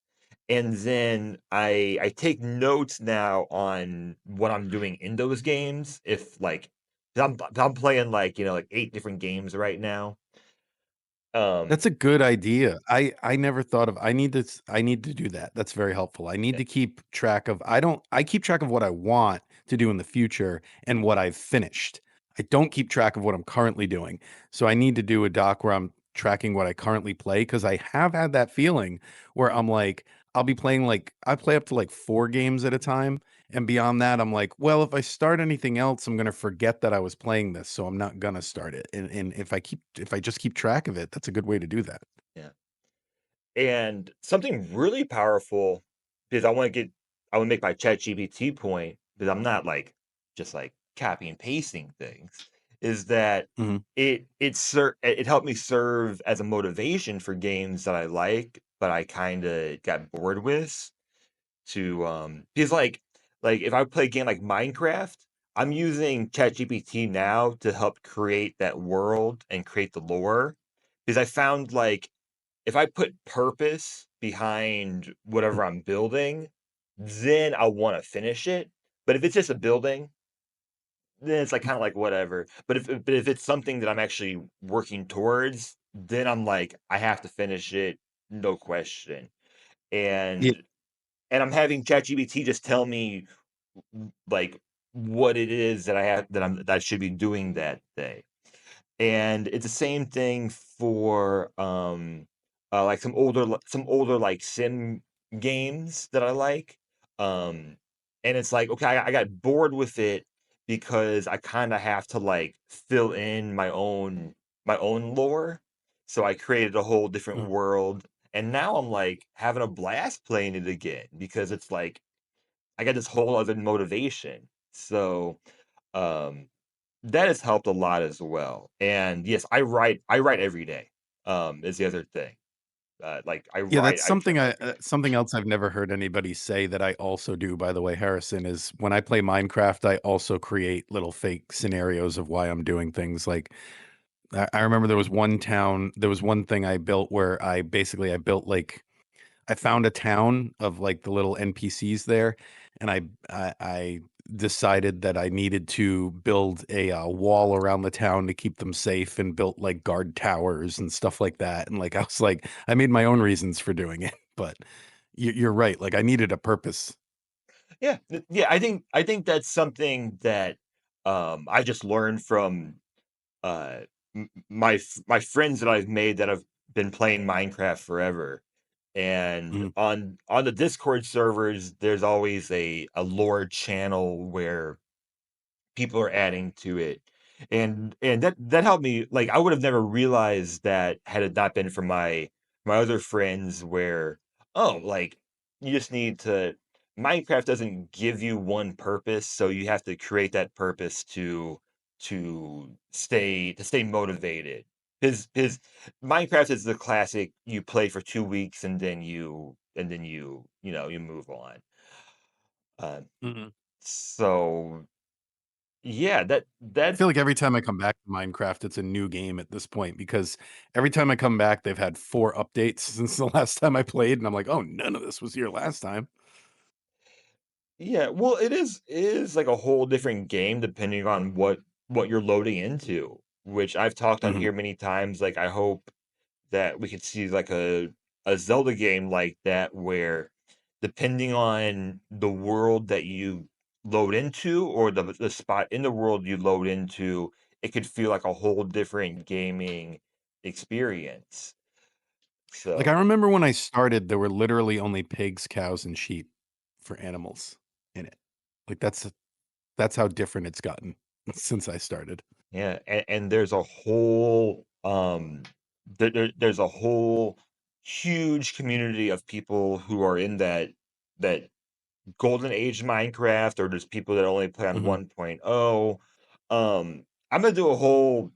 and then I take notes now on what I'm doing in those games if, like 'cause I'm playing, like, like, 8 different games right now. Um, That's a good idea. I never thought of I need to do that. That's very helpful. I need yeah, to keep track of I keep track of what I want to do in the future and what I've finished. I don't keep track of what I'm currently doing. So I need to do a doc where I'm tracking what I currently play because I have had that feeling where I'm like, I'll be playing like I play up to like 4 games at a time. And beyond that, I'm like, well, if I start anything else, I'm gonna forget that I was playing this, so I'm not gonna start it. And if I just keep track of it, that's a good way to do that. yeah. And something really powerful, because I wanna make my ChatGPT point, because I'm not, like, just, like, copy and pasting things, is that Mhm. it helped me serve as a motivation for games that I like, but I kinda got bored with because, if I play a game like Minecraft, I'm using ChatGPT now to help create that world and create the lore, because I found, like, if I put purpose behind whatever I'm building, then I wanna finish it, but if it's just a building, then it's, like, kinda like, whatever, but if it's something that I'm actually working towards, then I'm like, I have to finish it, no question. Yeah. And I'm having ChatGPT just tell me like what it is that I should be doing that day. And it's the same thing for like some older like sim games that I like. Um and it's like, okay, I got bored with it because I kind of have to like fill in my own lore. So I created a whole different Mhm. world, and now I'm like having a blast playing it again because it's like I got this whole other motivation. So um that has helped a lot as well. And yes, I write every day, is the other thing. Like Yeah, that's I journal every day. something else I've never heard anybody say that I also do, by the way, Harrison, is when I play Minecraft, I also create little fake scenarios of why I'm doing things. Like, I remember there was one thing I built where I built like I found a town of like the little NPCs there, and I decided that I needed to build a wall around the town to keep them safe, and built like guard towers and stuff like that. And like I was like, I made my own reasons for doing it, but you're right. Like I needed a purpose. Yeah, yeah. I think that's something that I just learned from uh my friends that I've made that have been playing Minecraft forever. And Mhm. on the Discord servers, there's always a lore channel where people are adding to it. And that helped me. Like I would have never realized that had it not been for my other friends where, oh, like you just need to Minecraft doesn't give you one purpose, so you have to create that purpose to stay motivated. His Minecraft is the classic you play for 2 weeks and then you know you move on. Uh, Mhm. so yeah, I feel like every time I come back to Minecraft, it's a new game at this point because every time I come back, they've had 4 updates since the last time I played, and I'm like, "Oh, none of this was here last time." yeah, well, it is like a whole different game depending on what you're loading into, which I've talked on Mhm. here many times. Like, I hope that we could see like a Zelda game like that where depending on the world that you load into or the spot in the world you load into, it could feel like a whole different gaming experience. Like, I So, remember when I started, there were literally only pigs, cows, and sheep for animals in it. Like, that's how different it's gotten since I started. yeah, and there's a whole there's a whole huge community of people who are in that golden age Minecraft, or there's people that only play on Mhm. 1.0. I'm gonna do a whole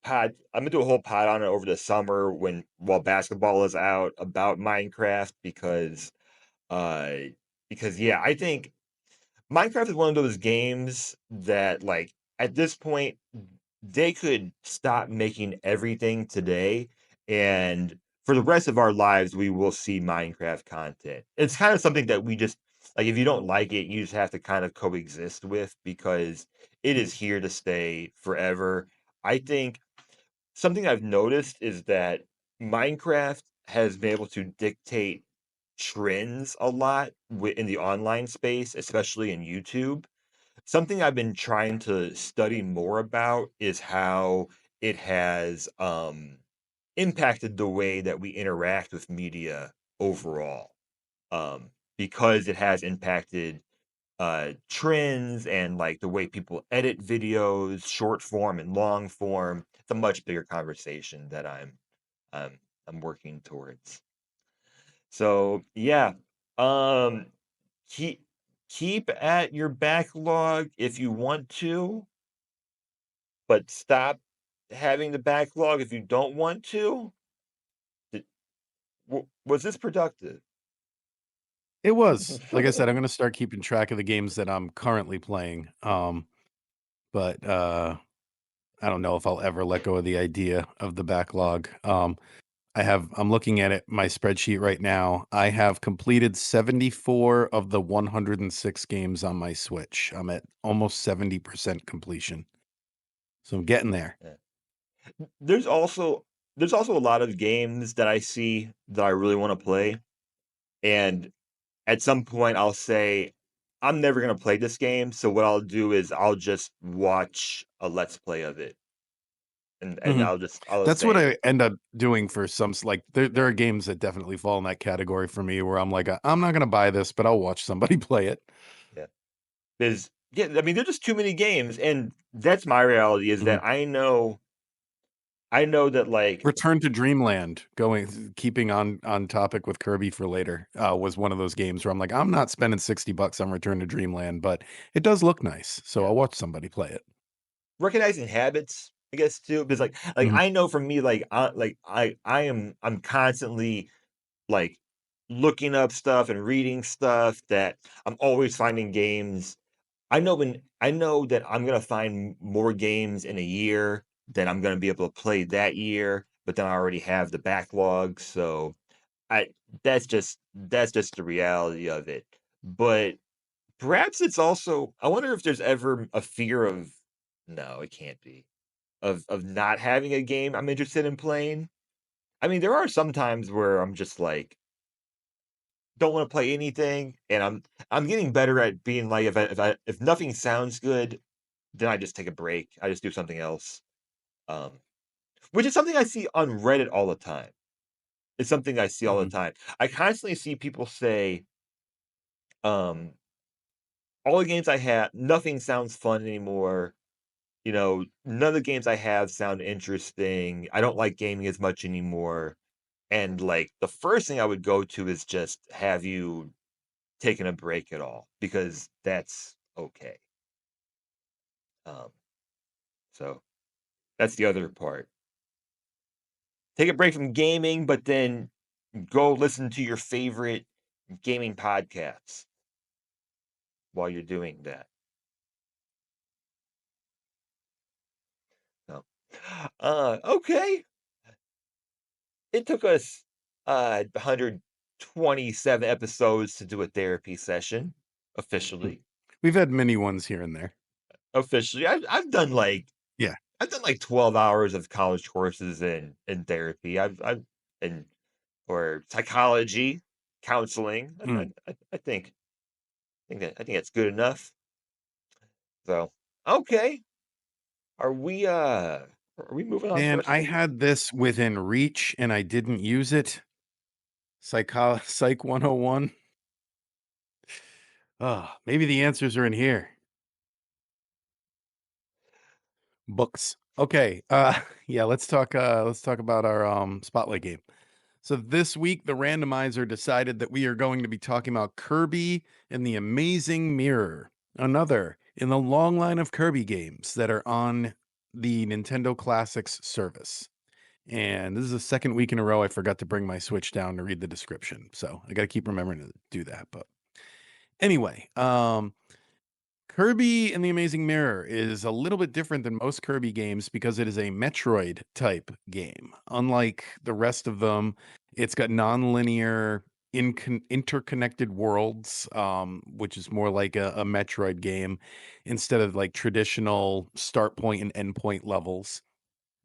I'm gonna do a whole pod on it over the summer when while basketball is out about Minecraft uh because yeah, I think Minecraft is one of those games that like at this point they could stop making everything today, and for the rest of our lives, we will see Minecraft content. It's kind of something that we just like if you don't like it, you just have to kind of coexist with because it is here to stay forever. I think something I've noticed is that Minecraft has been able to dictate trends a lot in the online space, especially in YouTube. Something I've been trying to study more about is how it has impacted the way that we interact with media overall. Because it has impacted trends and like the way people edit videos, short form and long form. It's a much bigger conversation that um, I'm working towards. So yeah, um, keep keep at your backlog if you want to, but stop having the backlog if you don't want to. Did, was this productive? It was. Like I said, I'm gonna start keeping track of the games that I'm currently playing, but, I don't know if I'll ever let go of the idea of the backlog. I'm looking at it my spreadsheet right now. I have completed 74 of the 106 games on my Switch. I'm at almost 70% completion. So I'm getting there. Yeah. There's also there's also a lot of games that I see that I really wanna play, and at some point, I'll say, "I'm never gonna play this game," so what I'll do is I'll just watch a let's play of it, and Mhm. I'll just That's what say, I end up doing for like there are games that definitely fall in that category for me where I'm like, I'm not gonna buy this, but I'll watch somebody play it." yeah. There's yeah, I mean, there's just too many games, and that's my reality is Mhm. that I know that, like Return to Dreamland, keeping on topic with Kirby for later, was one of those games where I'm like, I'm not spending $60 on Return to Dreamland, but it does look nice, so yeah. I'll watch somebody play it. Recognizing habits, I guess, too, because, Mhm. I know for me, I'm constantly, like, looking up stuff and reading stuff that I'm always finding games. I know that I'm gonna find more games in a year that I'm gonna be able to play that year, but then I already have the backlog, so I that's just the reality of it. But perhaps it's also I wonder if there's ever a fear of no, it can't be. Of not having a game I'm interested in playing. I mean, there are some times where I'm just like, don't wanna play anything, and I'm getting better at being like, if nothing sounds good, then I just take a break. I just do something else. Um, which is something I see on Reddit all the time. It's something I see all the Mhm. time. I constantly see people say, um, all the games I have, nothing sounds fun anymore. You know, none of the games I have sound interesting. I don't like gaming as much anymore. And like the first thing I would go to is just have you taken a break at all because that's okay. Um, so that's the other part. Take a break from gaming, but then go listen to your favorite gaming podcasts while you're doing that. So, okay. It took us 127 episodes to do a therapy session Mm. officially. We've had many ones here and there. Officially, Yeah. I've done like 12 hours of college courses in therapy. I've and or psychology, counseling. Mm. I think that's good enough. So, okay. Are we moving on to Man, our I segment? had this within reach and I didn't use it. Psych 101. Oh, maybe the answers are in here. Books. Okay. Yeah, let's talk about our spotlight game. So this week the randomizer decided that we are going to be talking about Kirby and the Amazing Mirror. Another in the long line of Kirby games that are on the Nintendo Classics service. And this is the second week in a row I forgot to bring my Switch down to read the description. So I got to keep remembering to do that. But anyway, Kirby and the Amazing Mirror is a little bit different than most Kirby games because it is a Metroid type game. Unlike the rest of them, it's got non-linear interconnected worlds, which is more like a Metroid game instead of like traditional start point and end point levels.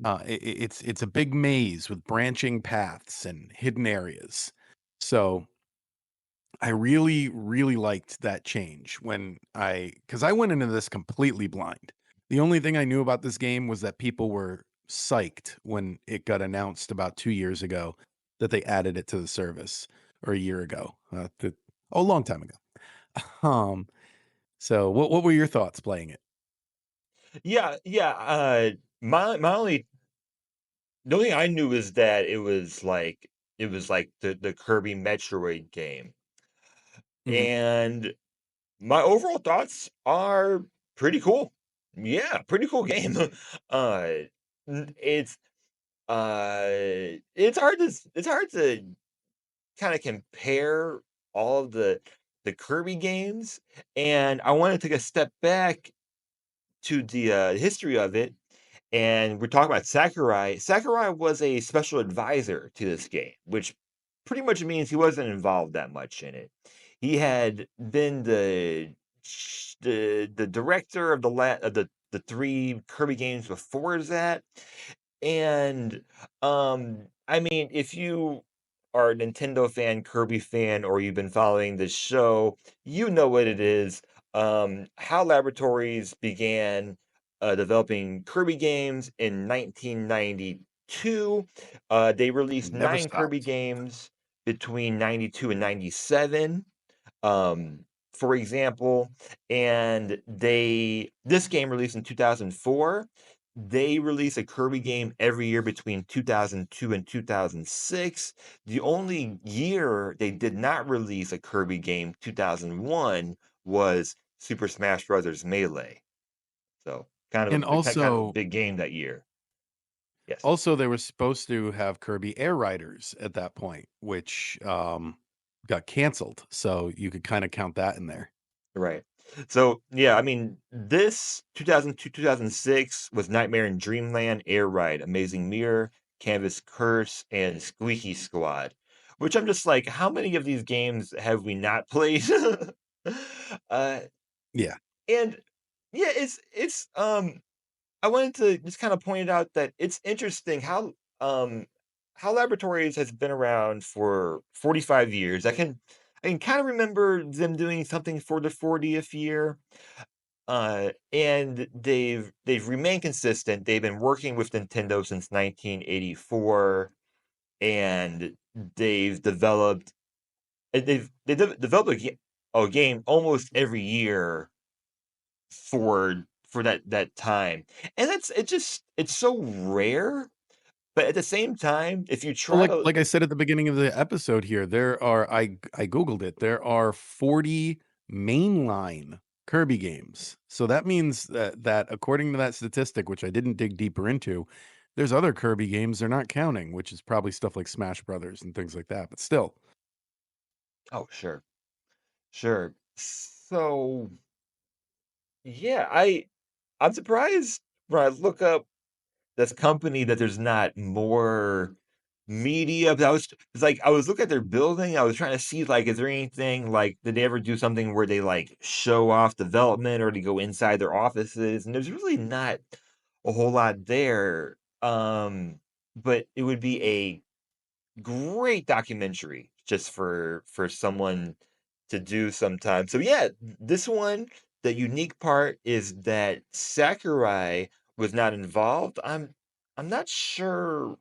It's a big maze with branching paths and hidden areas. So I really, really liked that change because I went into this completely blind. The only thing I knew about this game was that people were psyched when it got announced about 2 years ago that they added it to the service, or a year ago, a long time ago. Um, so what were your thoughts playing it? Yeah, yeah. My only the only thing I knew is that it was like the Kirby Metroid game, Mhm. and my overall thoughts are pretty cool. Yeah, pretty cool game. uh, it's it's hard to kind of compare all of the Kirby games, and I want to take a step back to the history of it. And we're talking about Sakurai. Sakurai was a special advisor to this game, which pretty much means he wasn't involved that much in it. He had been the director of the three Kirby games before that, And, I mean, if you are a Nintendo fan, Kirby fan, or you've been following this show, you know what it is. HAL Laboratories began developing Kirby games in 1992. They released Never 9 Kirby stopped. games between 92 and 97, um, for example, and this game released in 2004. They release a Kirby game every year between 2002 and 2006. The only year they did not release a Kirby game, 2001, was Super Smash Brothers Melee. So And kind of a also big game that year. Yes. also they were supposed to have Kirby Air Riders at that point, which got canceled. So you could kind of count that in there. Right. So, yeah, I mean, this 2002, 2006 was Nightmare in Dreamland, Air Ride, Amazing Mirror, Canvas Curse, and Squeaky Squad, which I'm just like, how many of these games have we not played? uh, Yeah. and yeah, I wanted to just kind of point out that it's interesting how Laboratories has been around for 45 years. I can kind of remember them doing something for the 40th year. And they've remained consistent. They've been working with Nintendo since 1984, and they've developed developed a game almost every year for that time. And it's so rare, but at the same time, if you Well, try to like I said at the beginning of the episode here, there are I googled it. There are 40 mainline Kirby games. So that means that according to that statistic, which I didn't dig deeper into, there's other Kirby games they're not counting, which is probably stuff like Smash Brothers and things like that. But still, Oh, sure. Sure. So, yeah, I'm surprised when I look up this company that there's not more media. But it's like I was looking at their building. I was trying to see like, is there anything like did they ever do something where they like show off development or to go inside their offices? And there's really not a whole lot there. But it would be a great documentary just for someone to do sometime. So yeah, this one, the unique part is that Sakurai was not involved. I'm not sure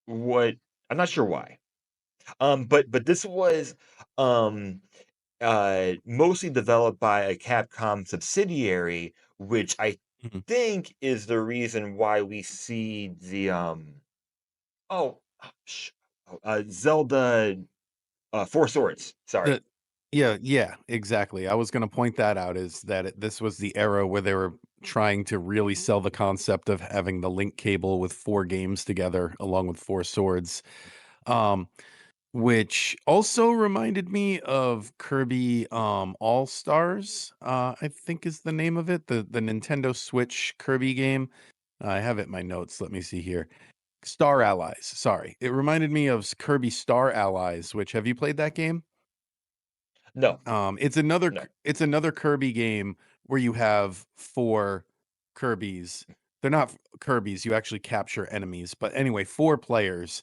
what I'm not sure why. But this was um mostly developed by a Capcom subsidiary, which I mhm, think is the reason why we see the oh, Zelda, Four Swords, sorry. the yeah, exactly. I was going to point that out is that this was the era where they were trying to really sell the concept of having the link cable with four games together along with four swords. Um, Which also reminded me of Kirby, All-Stars, I think is the name of it, the Nintendo Switch Kirby game. I have it in my notes, let me see here. Star Allies, sorry. It reminded me of Kirby Star Allies, which have you played that game? No, It's no. it's another Kirby game where you have 4 Kirbys. They're not Kirbys, you actually capture enemies, but anyway, 4 players,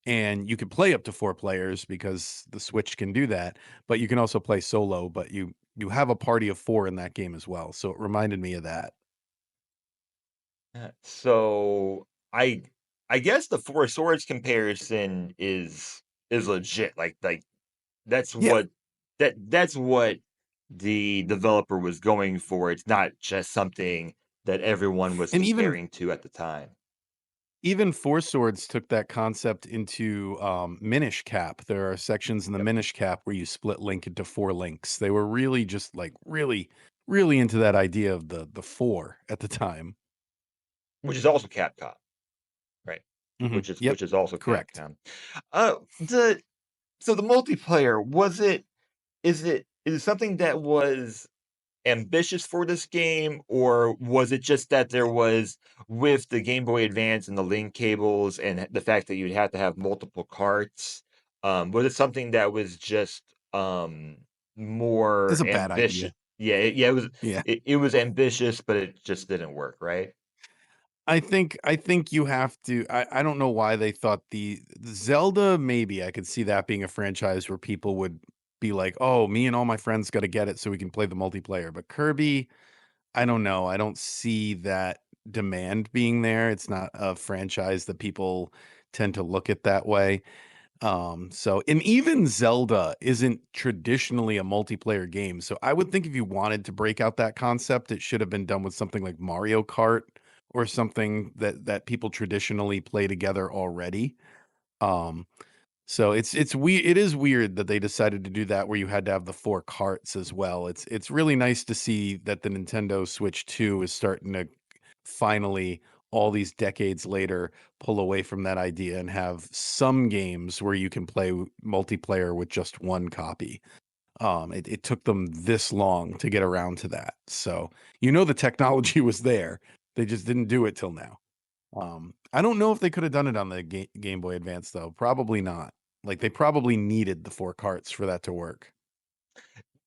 and you can play up to 4 players because the Switch can do that, but you can also play solo, but you have a party of 4 in that game as well, so it reminded me of that. So I guess the Four Swords comparison is legit. Like that's Yeah, that's what the developer was going for. It's not just something that everyone was and comparing to at the time. even Four Swords took that concept into, Minish Cap. There are sections in the Yep. Minish Cap where you split Link into 4 links. They were really just, like, really into that idea of the 4 at the time. Which is also Capcom, right? Mhm. Which Yep. is also Correct. Capcom. The so the multiplayer, is it something that was ambitious for this game, or was it just that there was with the Game Boy Advance and the link cables and the fact that you'd have to have multiple carts, was it something that was just, It's more a bad ambitious? idea. Yeah, it Yeah. it was ambitious, but it just didn't work, right? I think you have to. I don't know why they thought the Zelda. Maybe I could see that being a franchise where people would be like, "Oh, me and all my friends got to get it so we can play the multiplayer." But Kirby, I don't know. I don't see that demand being there. It's not a franchise that people tend to look at that way. So and even Zelda isn't traditionally a multiplayer game. So I would think if you wanted to break out that concept, it should have been done with something like Mario Kart or something that people traditionally play together already. Um, so it is weird that they decided to do that where you had to have the 4 carts as well. It's really nice to see that the Nintendo Switch 2 is starting to finally, all these decades later, pull away from that idea and have some games where you can play multiplayer with just one copy. It took them this long to get around to that. So, the technology was there. They just didn't do it till now. I don't know if they could have done it on the Game Boy Advance though. Probably not. Like they probably needed the 4 carts for that to work.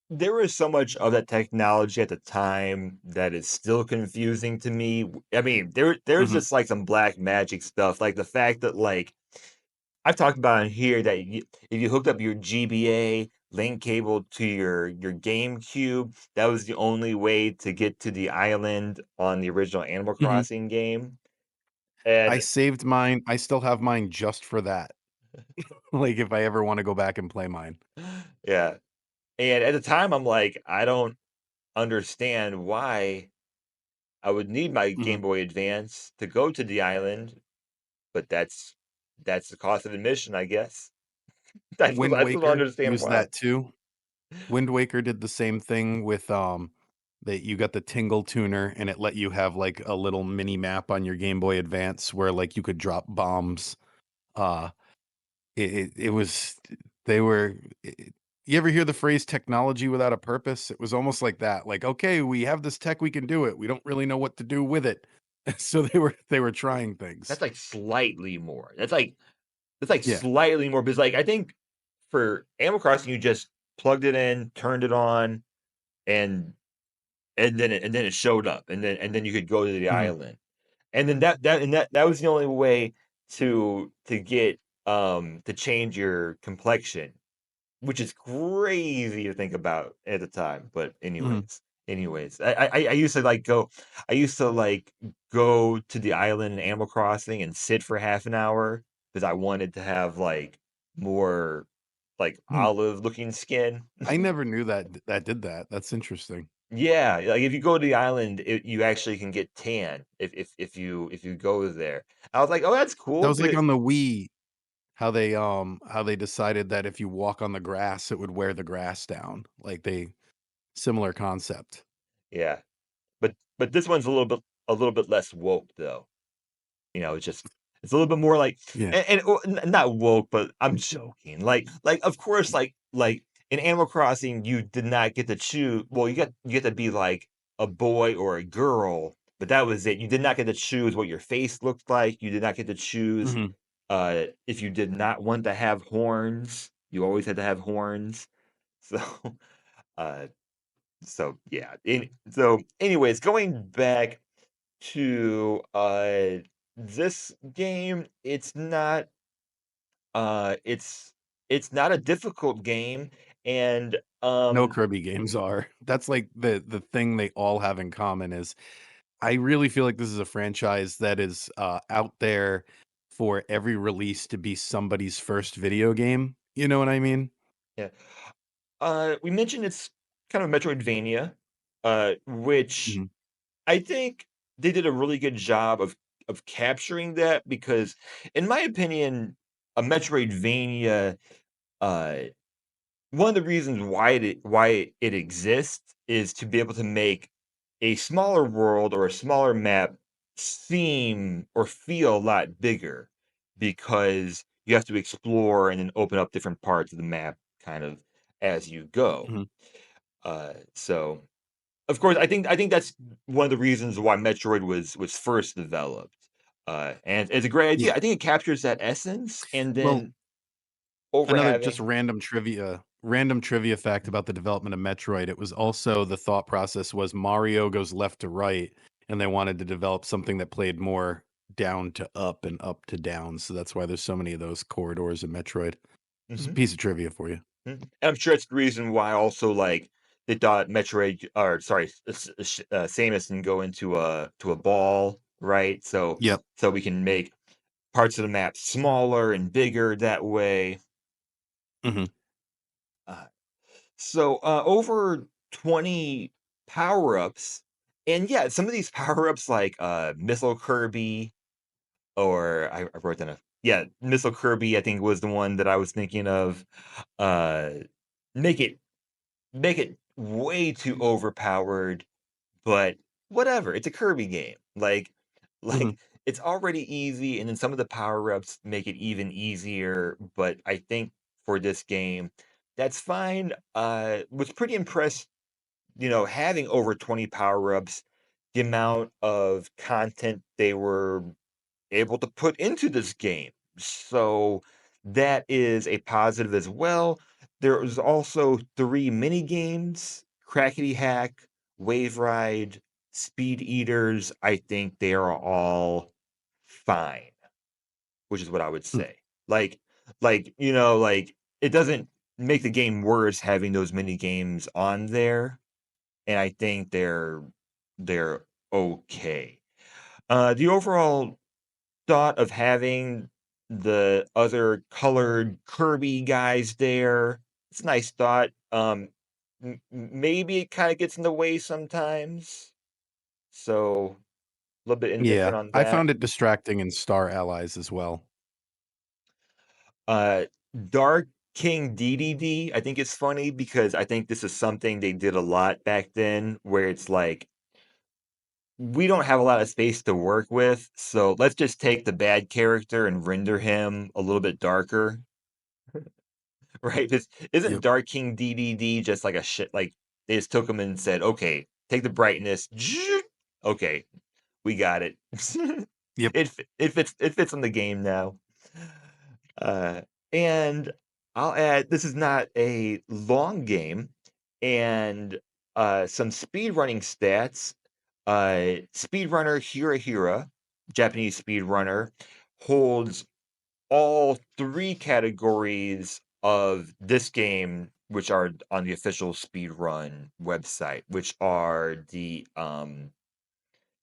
There was so much of that technology at the time that is still confusing to me. I mean, there's Mhm, just, like, some black magic stuff, like, the fact that, like I've talked about in here that if you hooked up your GBA link cable to your GameCube, that was the only way to get to the island on the original Animal mhm. Crossing game, I and saved mine. I still have mine just for that. Like if I ever want to go back and play mine. yeah, and at the time, I'm like, "I don't understand why I would need my Game Mhm. Boy Advance to go to the island, but that's the cost of admission, I guess." Wind I still don't Waker understand used why. that too. Wind Waker did the same thing with that you got the Tingle tuner and it let you have like a little mini map on your Game Boy Advance where like you could drop bombs. Uh it was they were you ever hear the phrase technology without a purpose? It was almost like that. Like, okay, we have this tech, we can do it. We don't really know what to do with it. So they were trying things. That's, like, slightly more. That's, like, Yeah. slightly more because, like, I think for Animal Crossing, you just plugged it in, turned it on, and and then it showed up, and then you could go to the Mhm. island. And then that was the only way to get, to change your complexion, which is crazy to think about at the time, but Mhm. anyways, I used to, like, go to the island in Animal Crossing and sit for half an hour because I wanted to have, like, more, like, Hmm. olive looking skin. I never knew that did that. That's interesting. Yeah, like, if you go to the island, you actually can get tan if you go there. I was like, "Oh, that's That cool," was like because on the Wii, how they decided that if you walk on the grass, it would wear the grass down. Like they similar concept. yeah, but this one's a little bit less woke, though. It's a little bit more like Yeah. not woke, but I'm joking. Of course, in Animal Crossing, you did not get to choose. Well, you get to be like a boy or a girl, but that was it. You did not get to choose what your face looked like. You did not get to choose Mhm. if you did not want to have horns. You always had to have horns. So, uh, so yeah. Anyways, going back to this game, it's not a difficult game, and No Kirby games are. That's like the thing they all have in common is I really feel like this is a franchise that is out there for every release to be somebody's first video game. You know what I mean? yeah. We mentioned it's kind of Metroidvania, which Mhm. I think they did a really good job of capturing that because, in my opinion, a Metroidvania, uh, one of the reasons why it exists is to be able to make a smaller world or a smaller map seem or feel a lot bigger because you have to explore and then open up different parts of the map kind of as you go. Mhm. So of course, I think that's one of the reasons why Metroid was first developed. And it's a great idea. Yeah. I think it captures that essence, and Well, then over another just having random trivia fact about the development of Metroid. It was also the thought process was Mario goes left to right, and they wanted to develop something that played more down to up and up to down. So that's why there's so many of those corridors in Metroid. Just a Mhm, piece of trivia for you. mhm. And I'm sure it's the reason why also, like, they thought Metroid or sorry, Samus can go into a ball, right? Yep. So we can make parts of the map smaller and bigger that way. Hmm. Uh, over 20 power-ups, and yeah, some of these power-ups like, Missile Kirby, or I wrote down a yeah, Missile Kirby, I think was the one that I was thinking of, uh, make it make it way too overpowered, but whatever, it's a Kirby game. Hmm. Like, it's already easy, and then some of the power-ups make it even easier, but I think for this game, that's fine. Was pretty impressed, having over 20 power-ups, the amount of content they were able to put into this game. So that is a positive as well. There was also 3 mini games: Crackety Hack, Wave Ride, Speed Eaters. I think they are all fine, which is what I would say. Like like, it doesn't make the game worse having those mini games on there, and I think they're okay. The overall thought of having the other colored Kirby guys there, it's a nice thought. Maybe it kinda gets in the way sometimes, so a little bit Yeah, indifferent on I that. found it distracting in Star Allies as well. Uh, Dark King DDD, I think it's funny because I think this is something they did a lot back then, where it's like, we don't have a lot of space to work with, so let's just take the bad character and render him a little bit darker. Right? This isn't Yep. Dark King DDD just like a shit like, they just took him and said, "Okay, take the brightness. Okay, we got it." Yep. It fits on the game now. Uh, and I'll add, this is not a long game, and, some speedrunning stats. Speedrunner Hira, Japanese speedrunner, holds all 3 categories of this game, which are on the official speedrun website, which are the,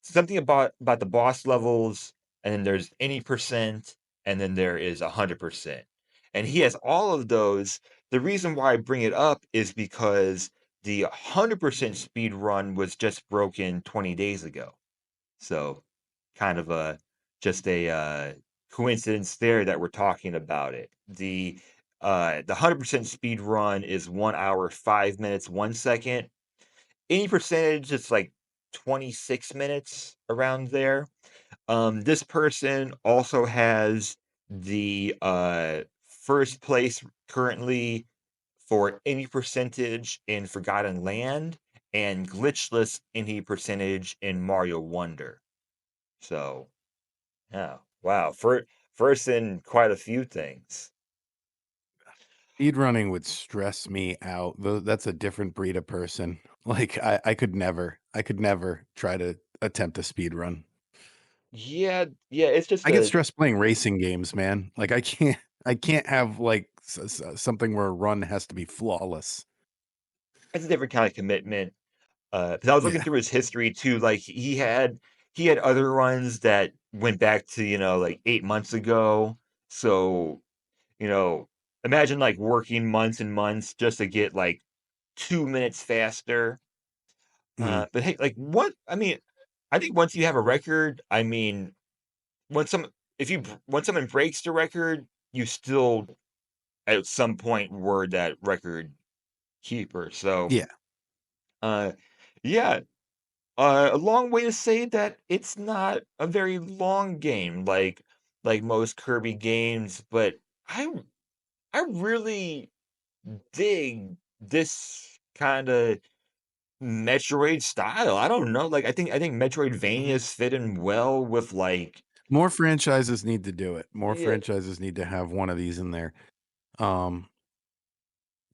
something about the boss levels, and then there's any percent, and then there is 100%. And he has all of those. The reason why I bring it up is because the 100% speed run was just broken 20 days ago. So, kind of a just a, coincidence there that we're talking about it. The 100% speed run is 1 hour, 5 minutes, 1 second. Any percentage, it's like 26 minutes, around there. This person also has the, 1st place currently for any percentage in Forgotten Land, and glitchless any percentage in Mario Wonder. So, yeah, wow, first in quite a few things. Speedrunning would stress me out. That's a different breed of person. Like I could never try to attempt a speed run. Yeah, yeah, it's just I get a stressed playing racing games, man. Like I can't have like something where a run has to be flawless. it's a different kind of commitment. 'Cause I was looking Yeah. through his history too, like, he had other runs that went back to, like, 8 months ago. So, you know, imagine, like, working months and months just to get, like, 2 minutes faster. Mhm. But hey, like, what I mean, I think once you have a record, I mean, once some if you once someone breaks the record, you still at some point were that record keeper. So, Yeah. uh, yeah, a long way to say that it's not a very long game like most Kirby games, but I I really dig this kinda Metroid style. I don't know, like, I think Mhm. Metroidvanias fit in well with, like, More franchises need to do it. More yeah, franchises need to have one of these in there. Um,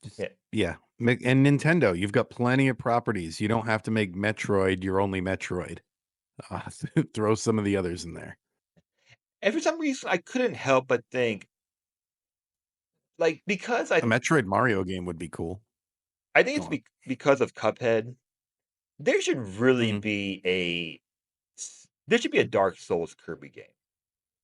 just yeah. yeah. And Nintendo, you've got plenty of properties. You don't have to make Metroid your only Metroid. Uh, throw some of the others in there. And for some reason, I couldn't help but think, like, because A Metroid Mario game would be cool. I think Go it's on. because of Cuphead, there should really Mhm, be there should be a Dark Souls Kirby game.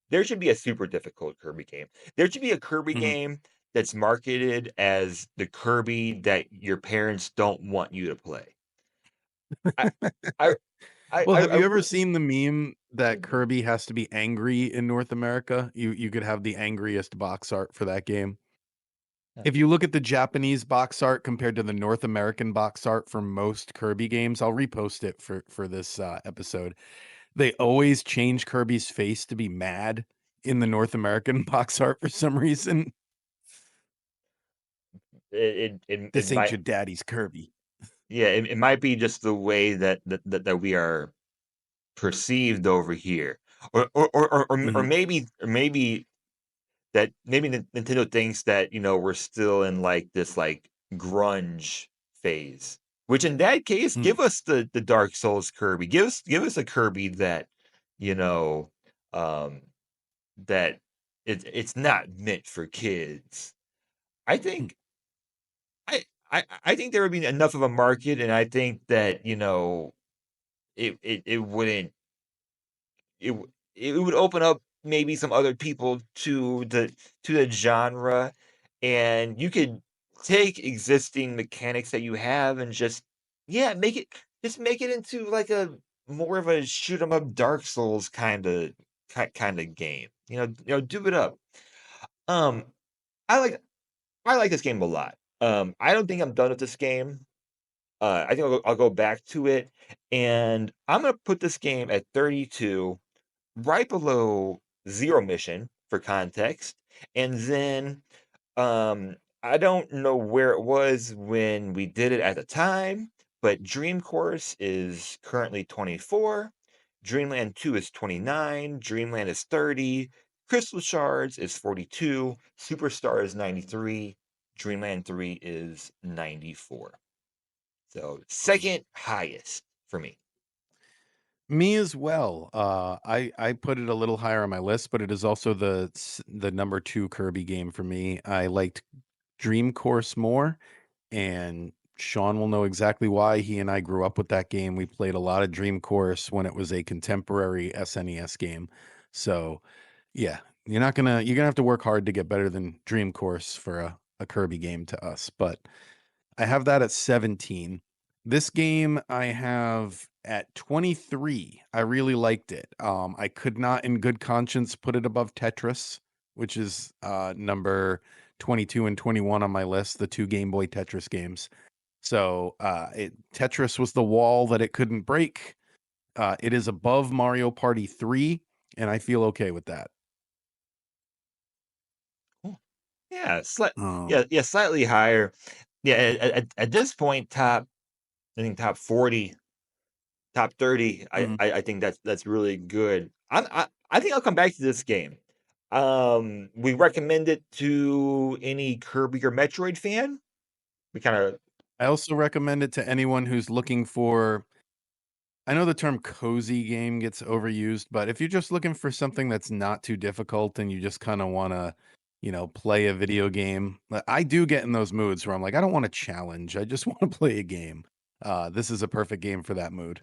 There should be a super difficult Kirby game. There should be a Kirby mhm. game that's marketed as the Kirby that your parents don't want you to play. I I Well, have I you ever really seen the meme that Kirby has to be angry in North America? You could have the angriest box art for that game. If you look at the Japanese box art compared to the North American box art for most Kirby games, I'll repost it for this, episode. They always change Kirby's face to be mad in the North American box art for some reason. it "This ain't might your daddy's Kirby." yeah, it might be just the way that we are perceived over here. Or Mhm, maybe that maybe Nintendo thinks that, we're still in like this like grunge phase. Which in that case, mm, give us the Dark Souls Kirby. Give us a Kirby that, you know, um that it's not meant for kids. I mm. think I think there would be enough of a market, and I think that, it wouldn't it would open up maybe some other people to the genre, and you could take existing mechanics that you have and yeah, make it into like a more of a shoot 'em up Dark Souls kind of game. Do it up. Um, I like I like this game a lot. I don't think I'm done with this game. I think I'll go back to it, and I'm gonna put this game at 32, right below Zero Mission for context. And then I don't know where it was when we did it at the time, but Dream Course is currently 24, Dreamland 2 is 29, Dreamland is 30, Crystal Shards is 42, Superstar is 93, Dreamland 3 is 94. So second highest for me. Me as well. I put it a little higher on my list, but it is also the number 2 Kirby game for me. I liked Dream Course more, and Sean will know exactly why. He and I grew up with that game. We played a lot of Dream Course when it was a contemporary SNES game. So, yeah, you're gonna have to work hard to get better than Dream Course for a Kirby game to us, but I have that at 17. This game I have at 23. I really liked it. I could not in good conscience put it above Tetris, which is number 22 and 21 on my list, the two Game Boy Tetris games. So Tetris was the wall that it couldn't break. It is above Mario Party 3, and I feel okay with that. Cool. Yeah, Um, slightly higher. Yeah, at this point, I think top 40, top 30. I, mhm. I, I think that's really good. I think I'll come back to this game. We recommend it to any Kirby or Metroid fan. We kind of I also recommend it to anyone who's looking for I know the term cozy game gets overused, but if you're just looking for something that's not too difficult and you just kind of want to, play a video game, I do get in those moods where I'm like, I don't want to challenge. I just want to play a game. This is a perfect game for that mood.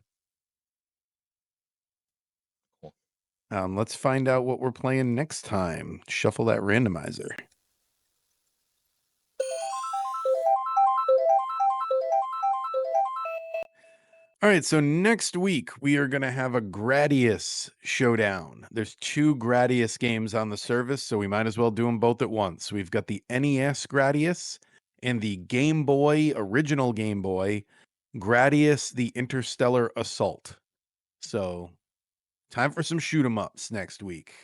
Let's find out what we're playing next time. Shuffle that randomizer. All right, so next week we are going to have a Gradius showdown. There's two Gradius games on the service, so we might as well do them both at once. We've got the NES Gradius and the Game Boy, original Game Boy, Gradius the Interstellar Assault. So, time for some shoot 'em ups next week.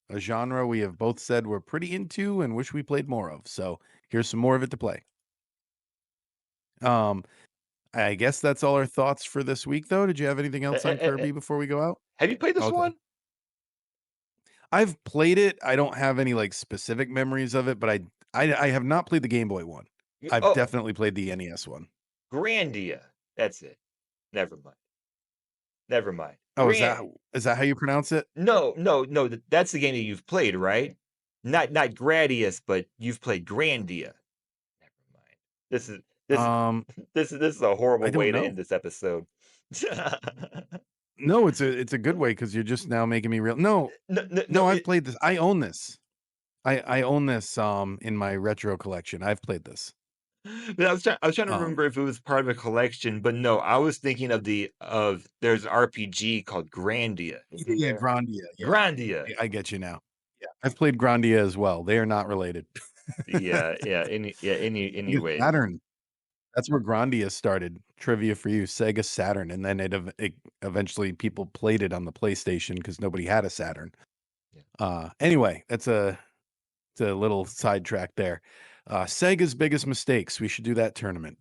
A genre we have both said we're pretty into and wish we played more of. So, here's some more of it to play. Um, I guess that's all our thoughts for this week, though. Did you have anything else on Kirby before we go out? have you played this Okay. one? I've played it. I don't have any like specific memories of it, but I have not played the Game Boy one. I've Oh, definitely played the NES one. Grandia. That's it. Never mind. Never mind. Oh, Gran is that how you pronounce it? No, no, no, that's the game that you've played, right? Not Gradius, but you've played Grandia. Never mind. This is this is Um, this is a I horrible don't way to know. end this episode. No, it's a good way because 'cause you're just now making me real no, No, no, no, no, I've played this. I own this. I own this, in my retro collection. I've played this. but I was trying to Um, remember if it was part of a collection, but no, I was thinking of there's an RPG called Grandia, yeah, isn't yeah, there? Grandia, yeah. Grandia. I get you now. Yeah, I've played Grandia as well. They are not related. Yeah, yeah, Sega anyway. Saturn. That's where Grandia started. Trivia for you, Sega Saturn, and then it eventually people played it on the PlayStation because nobody had a Saturn. Yeah. Anyway, it's a little sidetrack there. Sega's biggest mistakes. We should do that tournament.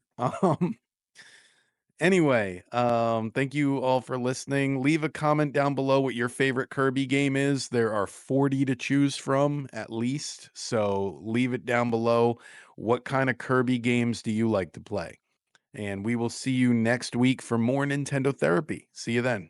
Anyway, thank you all for listening. Leave a comment down below what your favorite Kirby game is. There are 40 to choose from at least. So leave it down below. What kind of Kirby games do you like to play? And we will see you next week for more Nintendo therapy. See you then.